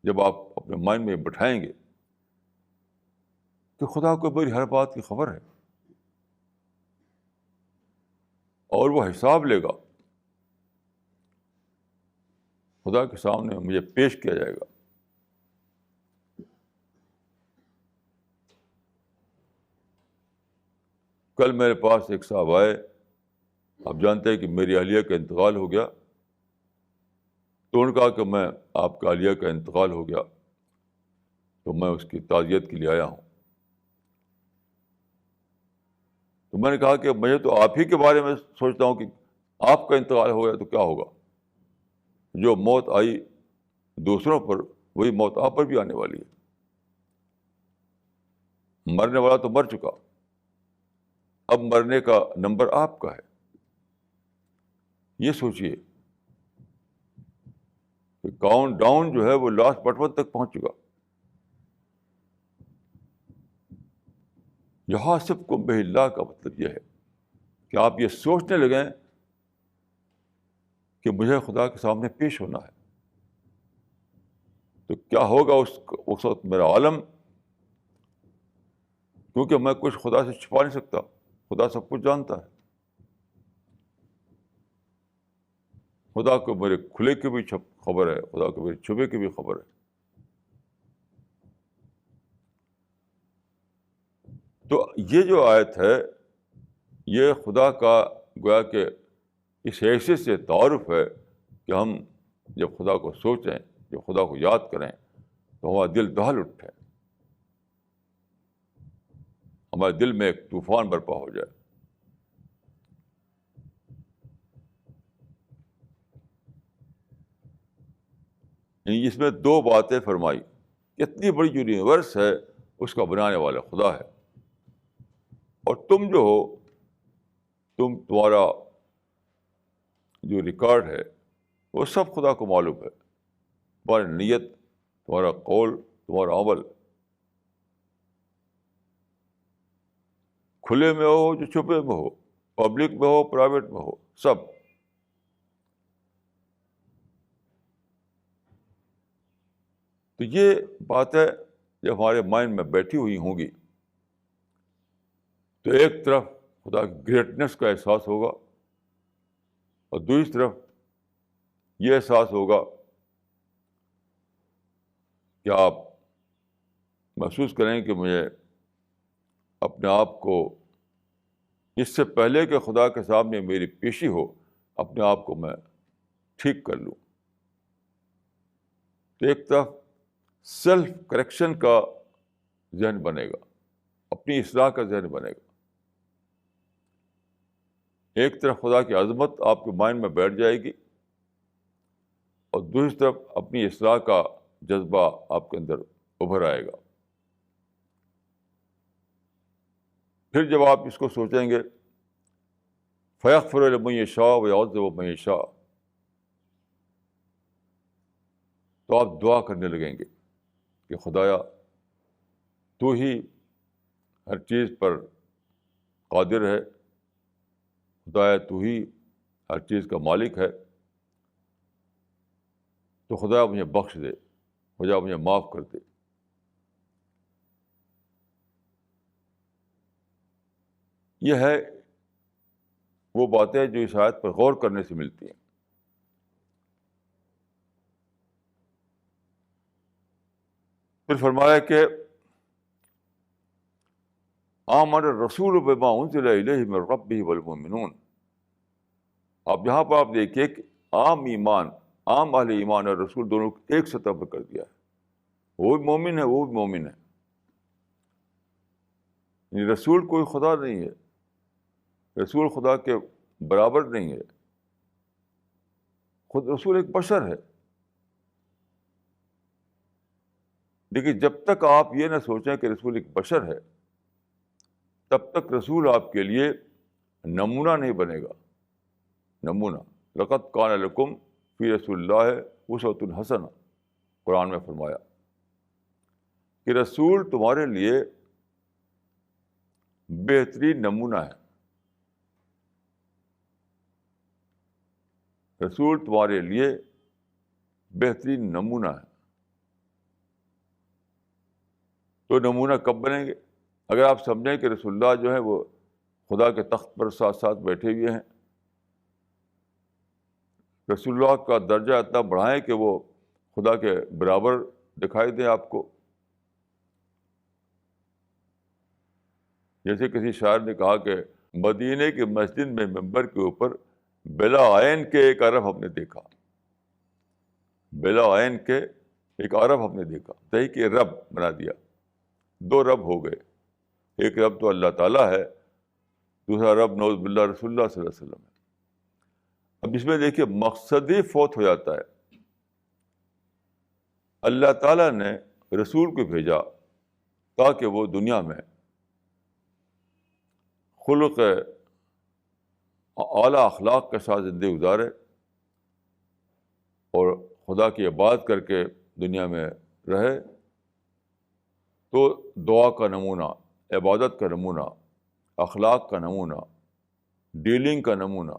جب آپ اپنے مائنڈ میں بٹھائیں گے کہ خدا کو میری ہر بات کی خبر ہے اور وہ حساب لے گا, خدا کے سامنے مجھے پیش کیا جائے گا. کل میرے پاس ایک صاحب آئے, آپ جانتے ہیں کہ میری اہلیہ کا انتقال ہو گیا, تو انہوں نے کہا کہ میں آپ کا اہلیہ کا انتقال ہو گیا تو میں اس کی تعزیت کے لیے آیا ہوں. تو میں نے کہا کہ میں تو آپ ہی کے بارے میں سوچتا ہوں کہ آپ کا انتقال ہو گیا تو کیا ہوگا. جو موت آئی دوسروں پر وہی موت آپ پر بھی آنے والی ہے. مرنے والا تو مر چکا, اب مرنے کا نمبر آپ کا ہے. یہ سوچئے کہ کاؤنٹ ڈاؤن جو ہے وہ لاسٹ بٹن تک پہنچ چکا. یحاسبکم بہ اللہ کا مطلب یہ ہے کہ آپ یہ سوچنے لگیں کہ مجھے خدا کے سامنے پیش ہونا ہے. تو کیا ہوگا اس وقت میرا عالم, کیونکہ میں کچھ خدا سے چھپا نہیں سکتا, خدا سب کچھ جانتا ہے. خدا کو میرے کھلے کی بھی خبر ہے, خدا کو میرے چھپے کی بھی خبر ہے. تو یہ جو آیت ہے یہ خدا کا گویا کہ اس حیثیت سے تعارف ہے کہ ہم جب خدا کو سوچیں, جب خدا کو یاد کریں تو ہمارا دل دہل اٹھے, ہمارے دل میں ایک طوفان برپا ہو جائے. اس میں دو باتیں فرمائی. اتنی بڑی یونیورس ہے اس کا بنانے والا خدا ہے, اور تم جو ہو, تمہارا جو ریکارڈ ہے وہ سب خدا کو معلوم ہے. تمہاری نیت, تمہارا قول, تمہارا عمل, کھلے میں ہو جو چھپے میں ہو, پبلک میں ہو پرائیویٹ میں ہو, سب. تو یہ باتیں جب ہمارے مائنڈ میں بیٹھی ہوئی ہوں گی تو ایک طرف خدا کی گریٹنس کا احساس ہوگا اور دوسری طرف یہ احساس ہوگا کہ آپ محسوس کریں کہ مجھے اپنے آپ کو اس سے پہلے کہ خدا کے سامنے میری پیشی ہو, اپنے آپ کو میں ٹھیک کر لوں. تو ایک طرف سیلف کریکشن کا ذہن بنے گا, اپنی اصلاح کا ذہن بنے گا. ایک طرف خدا کی عظمت آپ کے مائنڈ میں بیٹھ جائے گی اور دوسری طرف اپنی اصلاح کا جذبہ آپ کے اندر ابھر آئے گا. پھر جب آپ اس کو سوچیں گے فَيَغْفِرُ لِمَن يَشَاءُ وَيُعَذِّبُ مَن يَشَاءُ، تو آپ دعا کرنے لگیں گے کہ خدایا تو ہی ہر چیز پر قادر ہے، خدایا تو ہی ہر چیز کا مالک ہے، تو خدا مجھے بخش دے، خدا مجھے معاف کر دے۔ یہ ہے وہ باتیں جو اس آیت پر غور کرنے سے ملتی ہیں۔ پھر فرمایا کہ آمن الرسول بما انزل الیہ من ربہ والمؤمنون۔ اب یہاں پر آپ دیکھیے کہ عام ایمان، عام اہل ایمان اور رسول دونوں کو ایک سطح پر کر دیا ہے، وہ بھی مومن ہے، وہ بھی مومن ہے، یعنی رسول کوئی خدا نہیں ہے، رسول خدا کے برابر نہیں ہے، خود رسول ایک بشر ہے۔ لیکن جب تک آپ یہ نہ سوچیں کہ رسول ایک بشر ہے، تب تک رسول آپ کے لیے نمونہ نہیں بنے گا۔ نمونہ، لقد کان لکم فی رسول اللہ اسوۃ حسنہ، قرآن میں فرمایا کہ رسول تمہارے لیے بہترین نمونہ ہے، رسول تمہارے لیے بہترین نمونہ ہے۔ تو نمونہ کب بنیں گے؟ اگر آپ سمجھیں کہ رسول اللہ جو ہے وہ خدا کے تخت پر ساتھ ساتھ بیٹھے ہوئے ہیں، رسول اللہ کا درجہ اتنا بڑھائیں کہ وہ خدا کے برابر دکھائی دیں آپ کو۔ جیسے کسی شاعر نے کہا کہ مدینے کی مسجد میں ممبر کے اوپر بلا عین کے ایک عرب ہم نے دیکھا، بلا عین کے ایک عرب ہم نے دیکھا، صحیح کہ رب بنا دیا، دو رب ہو گئے، ایک رب تو اللہ تعالیٰ ہے، دوسرا رب نعوذ باللہ رسول اللہ صلی اللہ علیہ وسلم ہے۔ اب اس میں دیکھیے مقصد ہی فوت ہو جاتا ہے۔ اللہ تعالیٰ نے رسول کو بھیجا تاکہ وہ دنیا میں خلق اعلیٰ اخلاق کے ساتھ زندگی گزارے اور خدا کی عبادت کر کے دنیا میں رہے۔ تو دعا کا نمونہ، عبادت کا نمونہ، اخلاق کا نمونہ، ڈیلنگ کا نمونہ،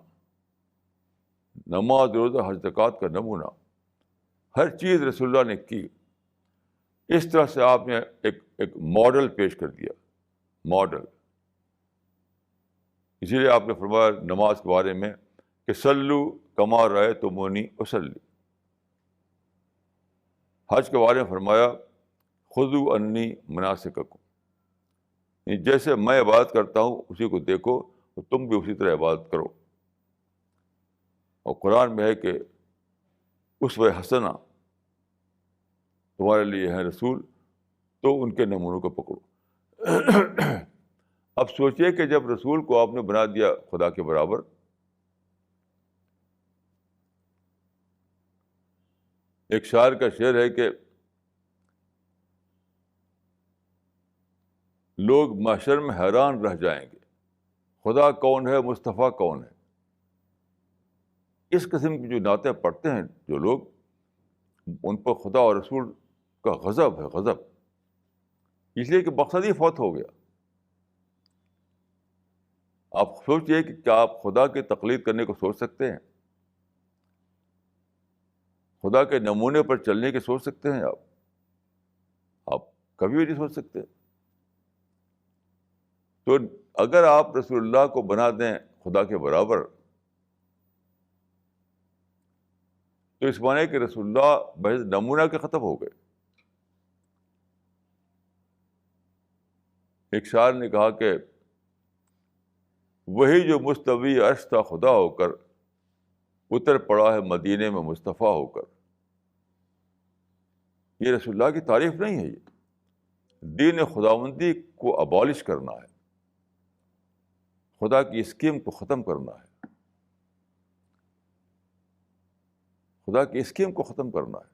نماز روزہ حج زکوٰۃ کا نمونہ، ہر چیز رسول اللہ نے کی۔ اس طرح سے آپ نے ایک ماڈل پیش کر دیا، ماڈل۔ اسی لیے آپ نے فرمایا نماز کے بارے میں کہ صلو کما رأیتمونی اصلی۔ حج کے بارے میں فرمایا خذوا عنی مناسککم، یعنی جیسے میں عبادت کرتا ہوں اسی کو دیکھو تو تم بھی اسی طرح عبادت کرو۔ اور قرآن میں ہے کہ اسوہ حسنہ تمہارے لیے ہیں رسول، تو ان کے نمونوں کو پکڑو۔ اب سوچئے کہ جب رسول کو آپ نے بنا دیا خدا کے برابر، ایک شاعر کا شعر ہے کہ لوگ محشر میں حیران رہ جائیں گے، خدا کون ہے، مصطفیٰ کون ہے۔ اس قسم کی جو نعتیں پڑھتے ہیں جو لوگ، ان پر خدا اور رسول کا غضب ہے، غضب، اس لیے کہ مقصد ہی فوت ہو گیا۔ آپ سوچئے کہ کیا آپ خدا کی تقلید کرنے کو سوچ سکتے ہیں؟ خدا کے نمونے پر چلنے کی سوچ سکتے ہیں آپ کبھی بھی نہیں سوچ سکتے۔ تو اگر آپ رسول اللہ کو بنا دیں خدا کے برابر، تو اس معنی کہ رسول اللہ بحث نمونہ کے ختم ہو گئے۔ ایک شاعر نے کہا کہ وہی جو مستوی عرش تھا خدا ہو کر، اتر پڑا ہے مدینے میں مصطفیٰ ہو کر۔ یہ رسول اللہ کی تعریف نہیں ہے، یہ دین خداوندی کو ابالش کرنا ہے، خدا کی اسکیم کو ختم کرنا ہے، خدا کی اسکیم کو ختم کرنا ہے۔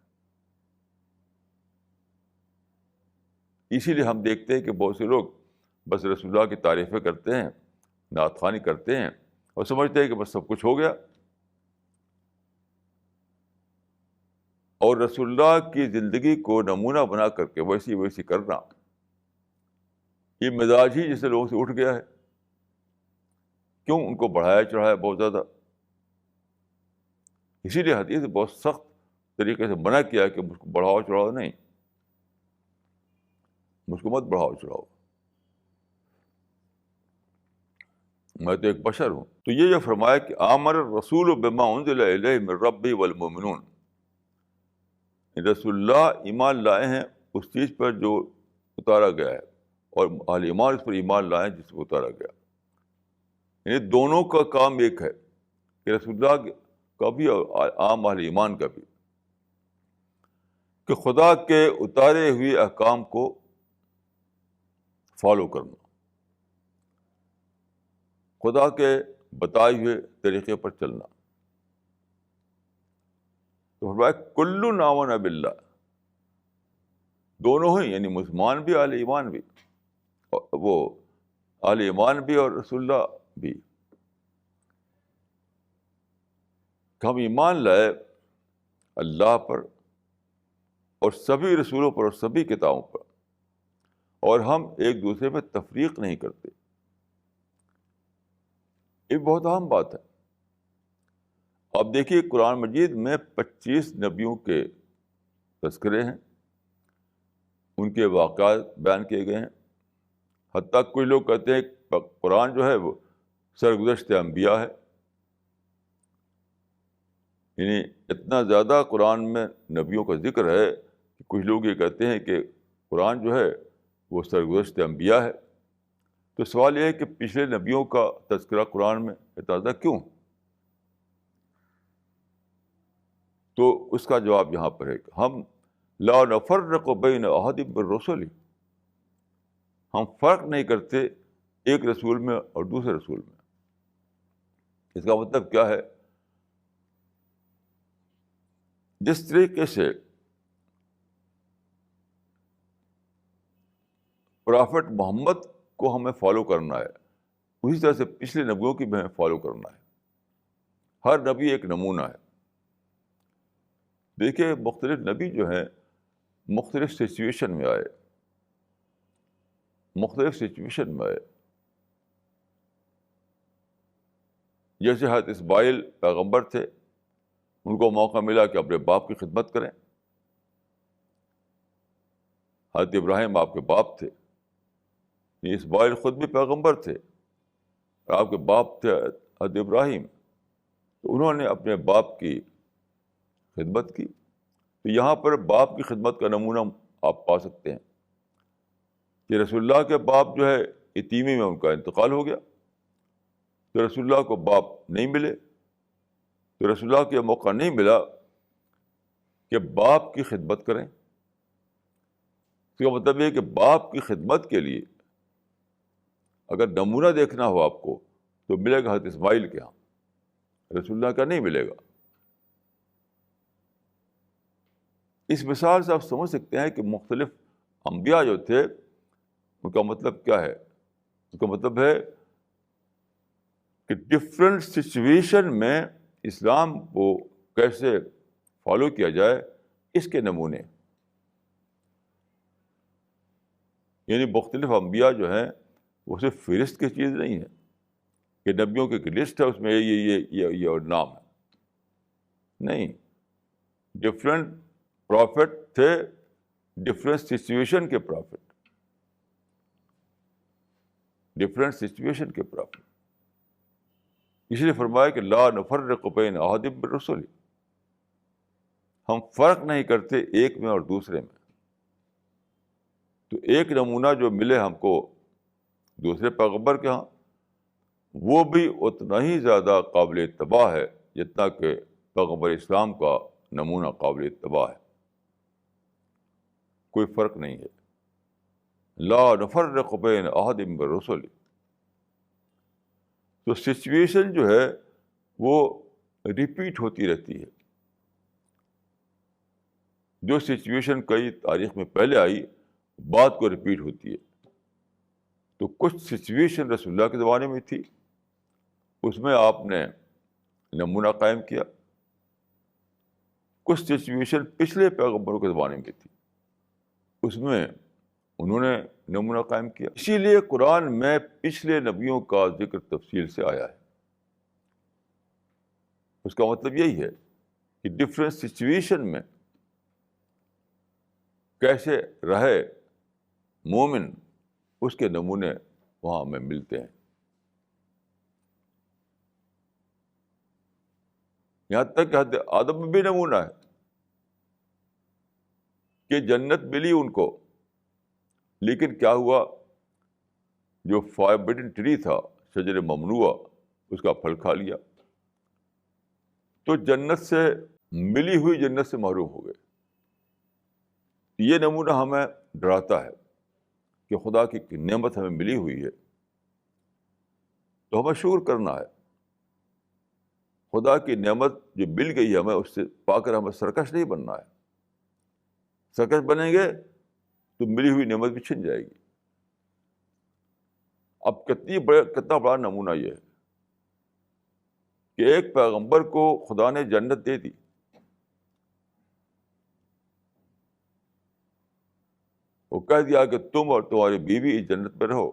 اسی لیے ہم دیکھتے ہیں کہ بہت سے لوگ بس رسول اللہ کی تعریفیں کرتے ہیں، نعت خوانی کرتے ہیں اور سمجھتے ہیں کہ بس سب کچھ ہو گیا. اور رسول اللہ کی زندگی کو نمونہ بنا کر کے ویسی کرنا، یہ مزاج ہی جسے لوگوں سے اٹھ گیا ہے. کیوں؟ ان کو بڑھایا چڑھایا بہت زیادہ. اسی لیے حدیث بہت سخت طریقے سے منع کیا کہ مجھ کو بڑھاؤ چڑھاؤ نہیں، مجھ کو مت بڑھاؤ چڑھاؤ، میں تو ایک بشر ہوں. تو یہ جو فرمایا کہ آمن الرسول بما انزل الیہ من ربہ والمؤمنون، رسول اللہ ایمان لائے ہیں اس چیز پر جو اتارا گیا ہے، اور اہل ایمان اس پر ایمان لائے ہیں جس پر اتارا گیا. یعنی دونوں کا کام ایک ہے کہ رسول اللہ کا بھی اور عام اہل ایمان کا بھی، کہ خدا کے اتارے ہوئے احکام کو فالو کرنا، خدا کے بتائے ہوئے طریقے پر چلنا. تو فرمایا کل آمن باللہ، دونوں ہی، یعنی مسلمان بھی اہل ایمان بھی، وہ اہل ایمان بھی اور رسول اللہ بھی، کہ ہم ایمان لائے اللہ پر اور سبھی رسولوں پر اور سبھی کتابوں پر، اور ہم ایک دوسرے میں تفریق نہیں کرتے. یہ بہت اہم بات ہے. اب دیکھیے قرآن مجید میں 25 نبیوں کے تذکرے ہیں، ان کے واقعات بیان کیے گئے ہیں. حتیٰ کچھ لوگ کہتے ہیں کہ قرآن جو ہے وہ سرگزشت انبیاء ہے. یعنی اتنا زیادہ قرآن میں نبیوں کا ذکر ہے کہ کچھ لوگ یہ کہتے ہیں کہ قرآن جو ہے وہ سرگزشت انبیاء ہے. تو سوال یہ ہے کہ پچھلے نبیوں کا تذکرہ قرآن میں اتنا کیوں؟ تو اس کا جواب یہاں پر ہے کہ ہم لا نفرق بین احد من رسل، ہم فرق نہیں کرتے ایک رسول میں اور دوسرے رسول میں. اس کا مطلب کیا ہے؟ جس طریقے سے پرافٹ محمد کو ہمیں فالو کرنا ہے، اسی طرح سے پچھلے نبیوں کی بھی ہمیں فالو کرنا ہے. ہر نبی ایک نمونہ ہے. دیکھیے مختلف نبی جو ہیں مختلف سچویشن میں آئے، مختلف سچویشن میں آئے. جیسے حضرت اسماعیل پیغمبر تھے، ان کو موقع ملا کہ اپنے باپ کی خدمت کریں. حضرت ابراہیم آپ کے باپ تھے، اسماعیل خود بھی پیغمبر تھے، آپ کے باپ تھے حضرت ابراہیم، تو انہوں نے اپنے باپ کی خدمت کی. تو یہاں پر باپ کی خدمت کا نمونہ آپ پا سکتے ہیں کہ رسول اللہ کے باپ جو ہے یتیمی میں ان کا انتقال ہو گیا، تو رسول اللہ کو باپ نہیں ملے، تو رسول اللہ کو یہ موقع نہیں ملا کہ باپ کی خدمت کریں. اس کا مطلب یہ کہ باپ کی خدمت کے لیے اگر نمونہ دیکھنا ہو آپ کو تو ملے گا حضرت اسماعیل کے ہاں، رسول اللہ کا نہیں ملے گا. اس مثال سے آپ سمجھ سکتے ہیں کہ مختلف انبیاء جو تھے ان کا مطلب کیا ہے. اس کا مطلب ہے کہ ڈفرینٹ سچویشن میں اسلام کو کیسے فالو کیا جائے، اس کے نمونے. یعنی مختلف انبیاء جو ہیں وہ صرف فہرست کی چیز نہیں ہے کہ نبیوں کی ایک لسٹ ہے، اس میں یہ اور نام ہے. نہیں، ڈفرینٹ پروفٹ تھے، ڈفرینٹ سچویشن کے پروفٹ، ڈفرینٹ سچویشن کے پروفٹ. اس لیے فرمایا کہ لا نفرق بین احد من رسل، ہم فرق نہیں کرتے ایک میں اور دوسرے میں. تو ایک نمونہ جو ملے ہم کو دوسرے پیغمبر کے ہاں، وہ بھی اتنا ہی زیادہ قابل اتباع ہے جتنا کہ پیغمبر اسلام کا نمونہ قابل اتباع ہے. کوئی فرق نہیں ہے. لا نفرق بین احد من رسل. تو سچویشن جو ہے وہ ریپیٹ ہوتی رہتی ہے. جو سچویشن کئی تاریخ میں پہلے آئی، بعد کو ریپیٹ ہوتی ہے. تو کچھ سچویشن رسول اللہ کے زمانے میں تھی، اس میں آپ نے نمونہ قائم کیا. کچھ سچویشن پچھلے پیغمبروں کے زمانے میں تھی، اس میں انہوں نے نمونہ قائم کیا. اسی لیے قرآن میں پچھلے نبیوں کا ذکر تفصیل سے آیا ہے. اس کا مطلب یہی ہے کہ ڈفرینٹ سچویشن میں کیسے رہے مومن، اس کے نمونے وہاں ہمیں ملتے ہیں. یہاں تک کہ حد آدم میں بھی نمونہ ہے کہ جنت ملی ان کو، لیکن کیا ہوا، جو فاربڈن ٹری تھا، شجر ممنوعہ، اس کا پھل کھا لیا تو جنت سے، ملی ہوئی جنت سے محروم ہو گئے. یہ نمونہ ہمیں ڈراتا ہے کہ خدا کی نعمت ہمیں ملی ہوئی ہے تو ہمیں شکر کرنا ہے. خدا کی نعمت جو مل گئی ہے ہمیں، اس سے پا کر ہمیں سرکش نہیں بننا ہے. سرکش بنیں گے تو ملی ہوئی نعمت بھی چھن جائے گی. اب کتنا بڑا نمونہ یہ ہے کہ ایک پیغمبر کو خدا نے جنت دے دی، وہ کہہ دیا کہ تم اور تمہاری بیوی اس جنت میں رہو.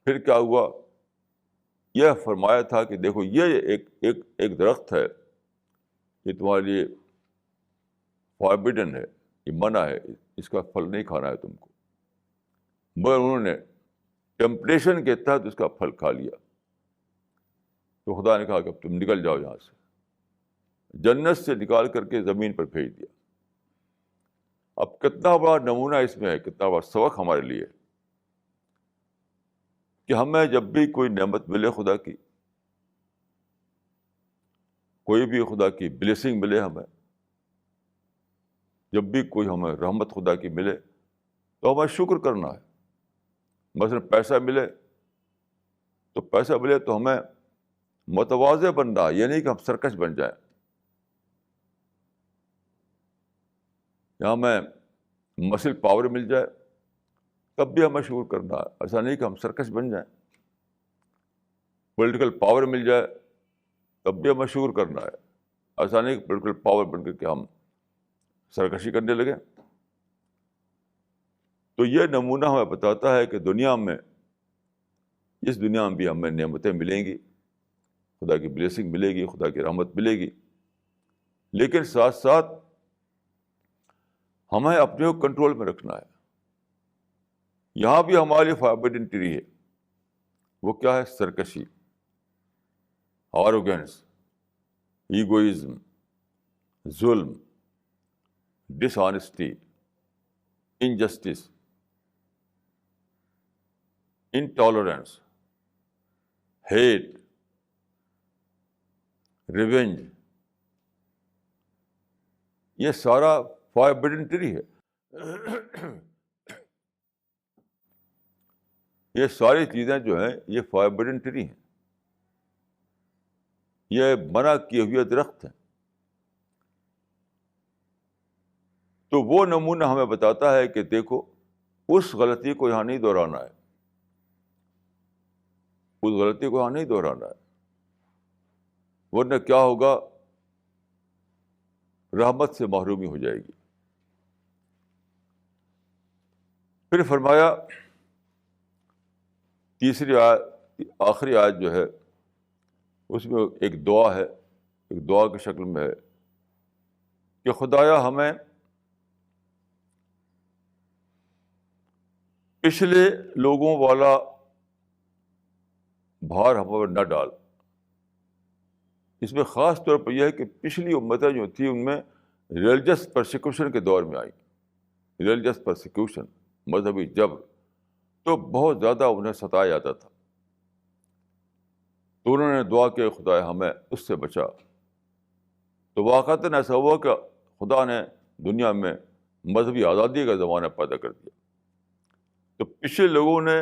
پھر کیا ہوا، یہ فرمایا تھا کہ دیکھو یہ ایک درخت ہے، یہ تمہارے لیے فاربڈن ہے، یہ منع ہے، اس کا پھل نہیں کھانا ہے تم کو. مگر انہوں نے ٹیمپٹیشن کے تحت اس کا پھل کھا لیا تو خدا نے کہا کہ اب تم نکل جاؤ یہاں سے. جنت سے نکال کر کے زمین پر بھیج دیا. اب کتنا بڑا نمونہ اس میں ہے، کتنا بڑا سبق ہمارے لیے کہ ہمیں جب بھی کوئی نعمت ملے خدا کی، کوئی بھی خدا کی بلیسنگ ملے ہمیں، جب بھی کوئی ہمیں رحمت خدا کی ملے تو ہمیں شکر کرنا ہے. مثلا پیسہ ملے تو ہمیں متواضع بننا ہے، یہ نہیں کہ ہم سرکش بن جائیں. یا ہمیں مسل پاور مل جائے تب بھی ہمیں شکر کرنا ہے، ایسا نہیں کہ ہم سرکش بن جائیں. پولیٹیکل پاور مل جائے تب بھی ہمیں شکر کرنا ہے، ایسا نہیں کہ پولیٹیکل پاور بن کر کے ہم سرکشی کرنے لگے. تو یہ نمونہ ہمیں بتاتا ہے کہ دنیا میں، اس دنیا میں بھی ہمیں نعمتیں ملیں گی، خدا کی بلیسنگ ملے گی، خدا کی رحمت ملے گی، لیکن ساتھ ساتھ ہمیں اپنے کو کنٹرول میں رکھنا ہے. یہاں بھی ہماری فاربڈن ٹری ہے، وہ کیا ہے؟ سرکشی، آروگینس، ایگوئزم، ظلم، dishonesty, injustice, intolerance, hate, revenge, یہ سارا فاربڈن ٹری ہے. یہ ساری چیزیں جو ہیں یہ فاربڈن ٹری ہیں، یہ منع کیے ہوئے درخت ہیں. تو وہ نمونہ ہمیں بتاتا ہے کہ دیکھو اس غلطی کو یہاں نہیں دہرانا ہے، اس غلطی کو یہاں نہیں دہرانا ہے، ورنہ کیا ہوگا، رحمت سے محرومی ہو جائے گی. پھر فرمایا تیسری آیت، آخری آیت جو ہے اس میں ایک دعا ہے، ایک دعا کی شکل میں ہے کہ خدایا ہمیں پچھلے لوگوں والا بھار ہم پر نہ ڈال. اس میں خاص طور پر یہ ہے کہ پچھلی امتیں جو تھیں ان میں ریلیجس پرسیکیوشن کے دور میں آئی، ریلیجس پرسیکیوشن، مذہبی جبر، تو بہت زیادہ انہیں ستایا جاتا تھا. تو انہوں نے دعا کہ خدا ہمیں اس سے بچا. تو واقعتاً ایسا ہوا کہ خدا نے دنیا میں مذہبی آزادی کا زمانہ پیدا کر دیا. تو پچھلے لوگوں نے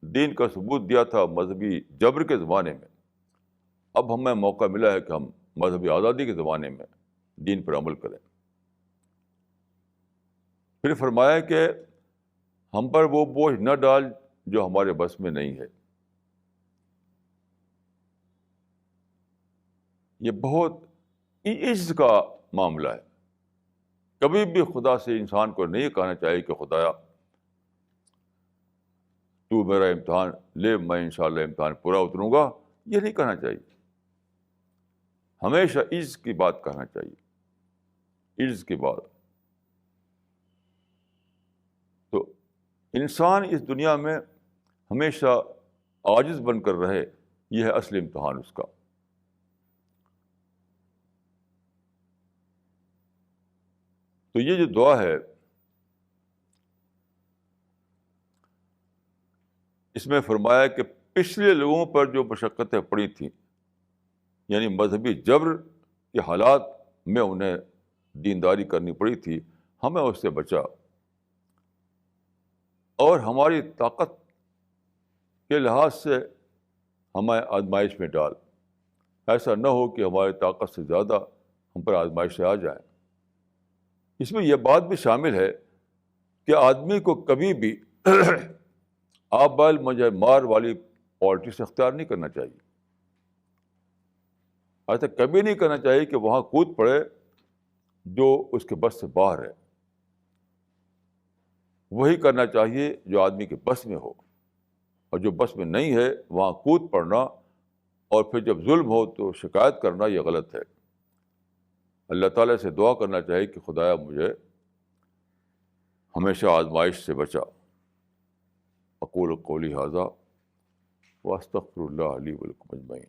دین کا ثبوت دیا تھا مذہبی جبر کے زمانے میں، اب ہمیں موقع ملا ہے کہ ہم مذہبی آزادی کے زمانے میں دین پر عمل کریں. پھر فرمایا کہ ہم پر وہ بوجھ نہ ڈال جو ہمارے بس میں نہیں ہے. یہ بہت عجز کا معاملہ ہے. کبھی بھی خدا سے انسان کو نہیں کہنا چاہیے کہ خدایا تو میرا امتحان لے، میں انشاءاللہ امتحان پورا اتروں گا. یہ نہیں کہنا چاہیے. ہمیشہ عجز کی بات کہنا چاہیے، عجز کی بات. تو انسان اس دنیا میں ہمیشہ عاجز بن کر رہے، یہ ہے اصل امتحان اس کا. تو یہ جو دعا ہے اس میں فرمایا کہ پچھلے لوگوں پر جو مشقتیں پڑی تھیں، یعنی مذہبی جبر کے حالات میں انہیں دینداری کرنی پڑی تھی، ہمیں اس سے بچا اور ہماری طاقت کے لحاظ سے ہمیں آزمائش میں ڈال. ایسا نہ ہو کہ ہماری طاقت سے زیادہ ہم پر آزمائشیں آ جائیں. اس میں یہ بات بھی شامل ہے کہ آدمی کو کبھی بھی آپ بال مجھے مار والی پالیٹکس اختیار نہیں کرنا چاہیے. ایسا کبھی نہیں کرنا چاہیے کہ وہاں کود پڑے جو اس کے بس سے باہر ہے. وہی کرنا چاہیے جو آدمی کے بس میں ہو، اور جو بس میں نہیں ہے وہاں کود پڑنا اور پھر جب ظلم ہو تو شکایت کرنا یہ غلط ہے. اللہ تعالیٰ سے دعا کرنا چاہیے کہ خدایا مجھے ہمیشہ آزمائش سے بچا. اقول قولی ھذا واستغفر اللہ لی ولکم اجمعین.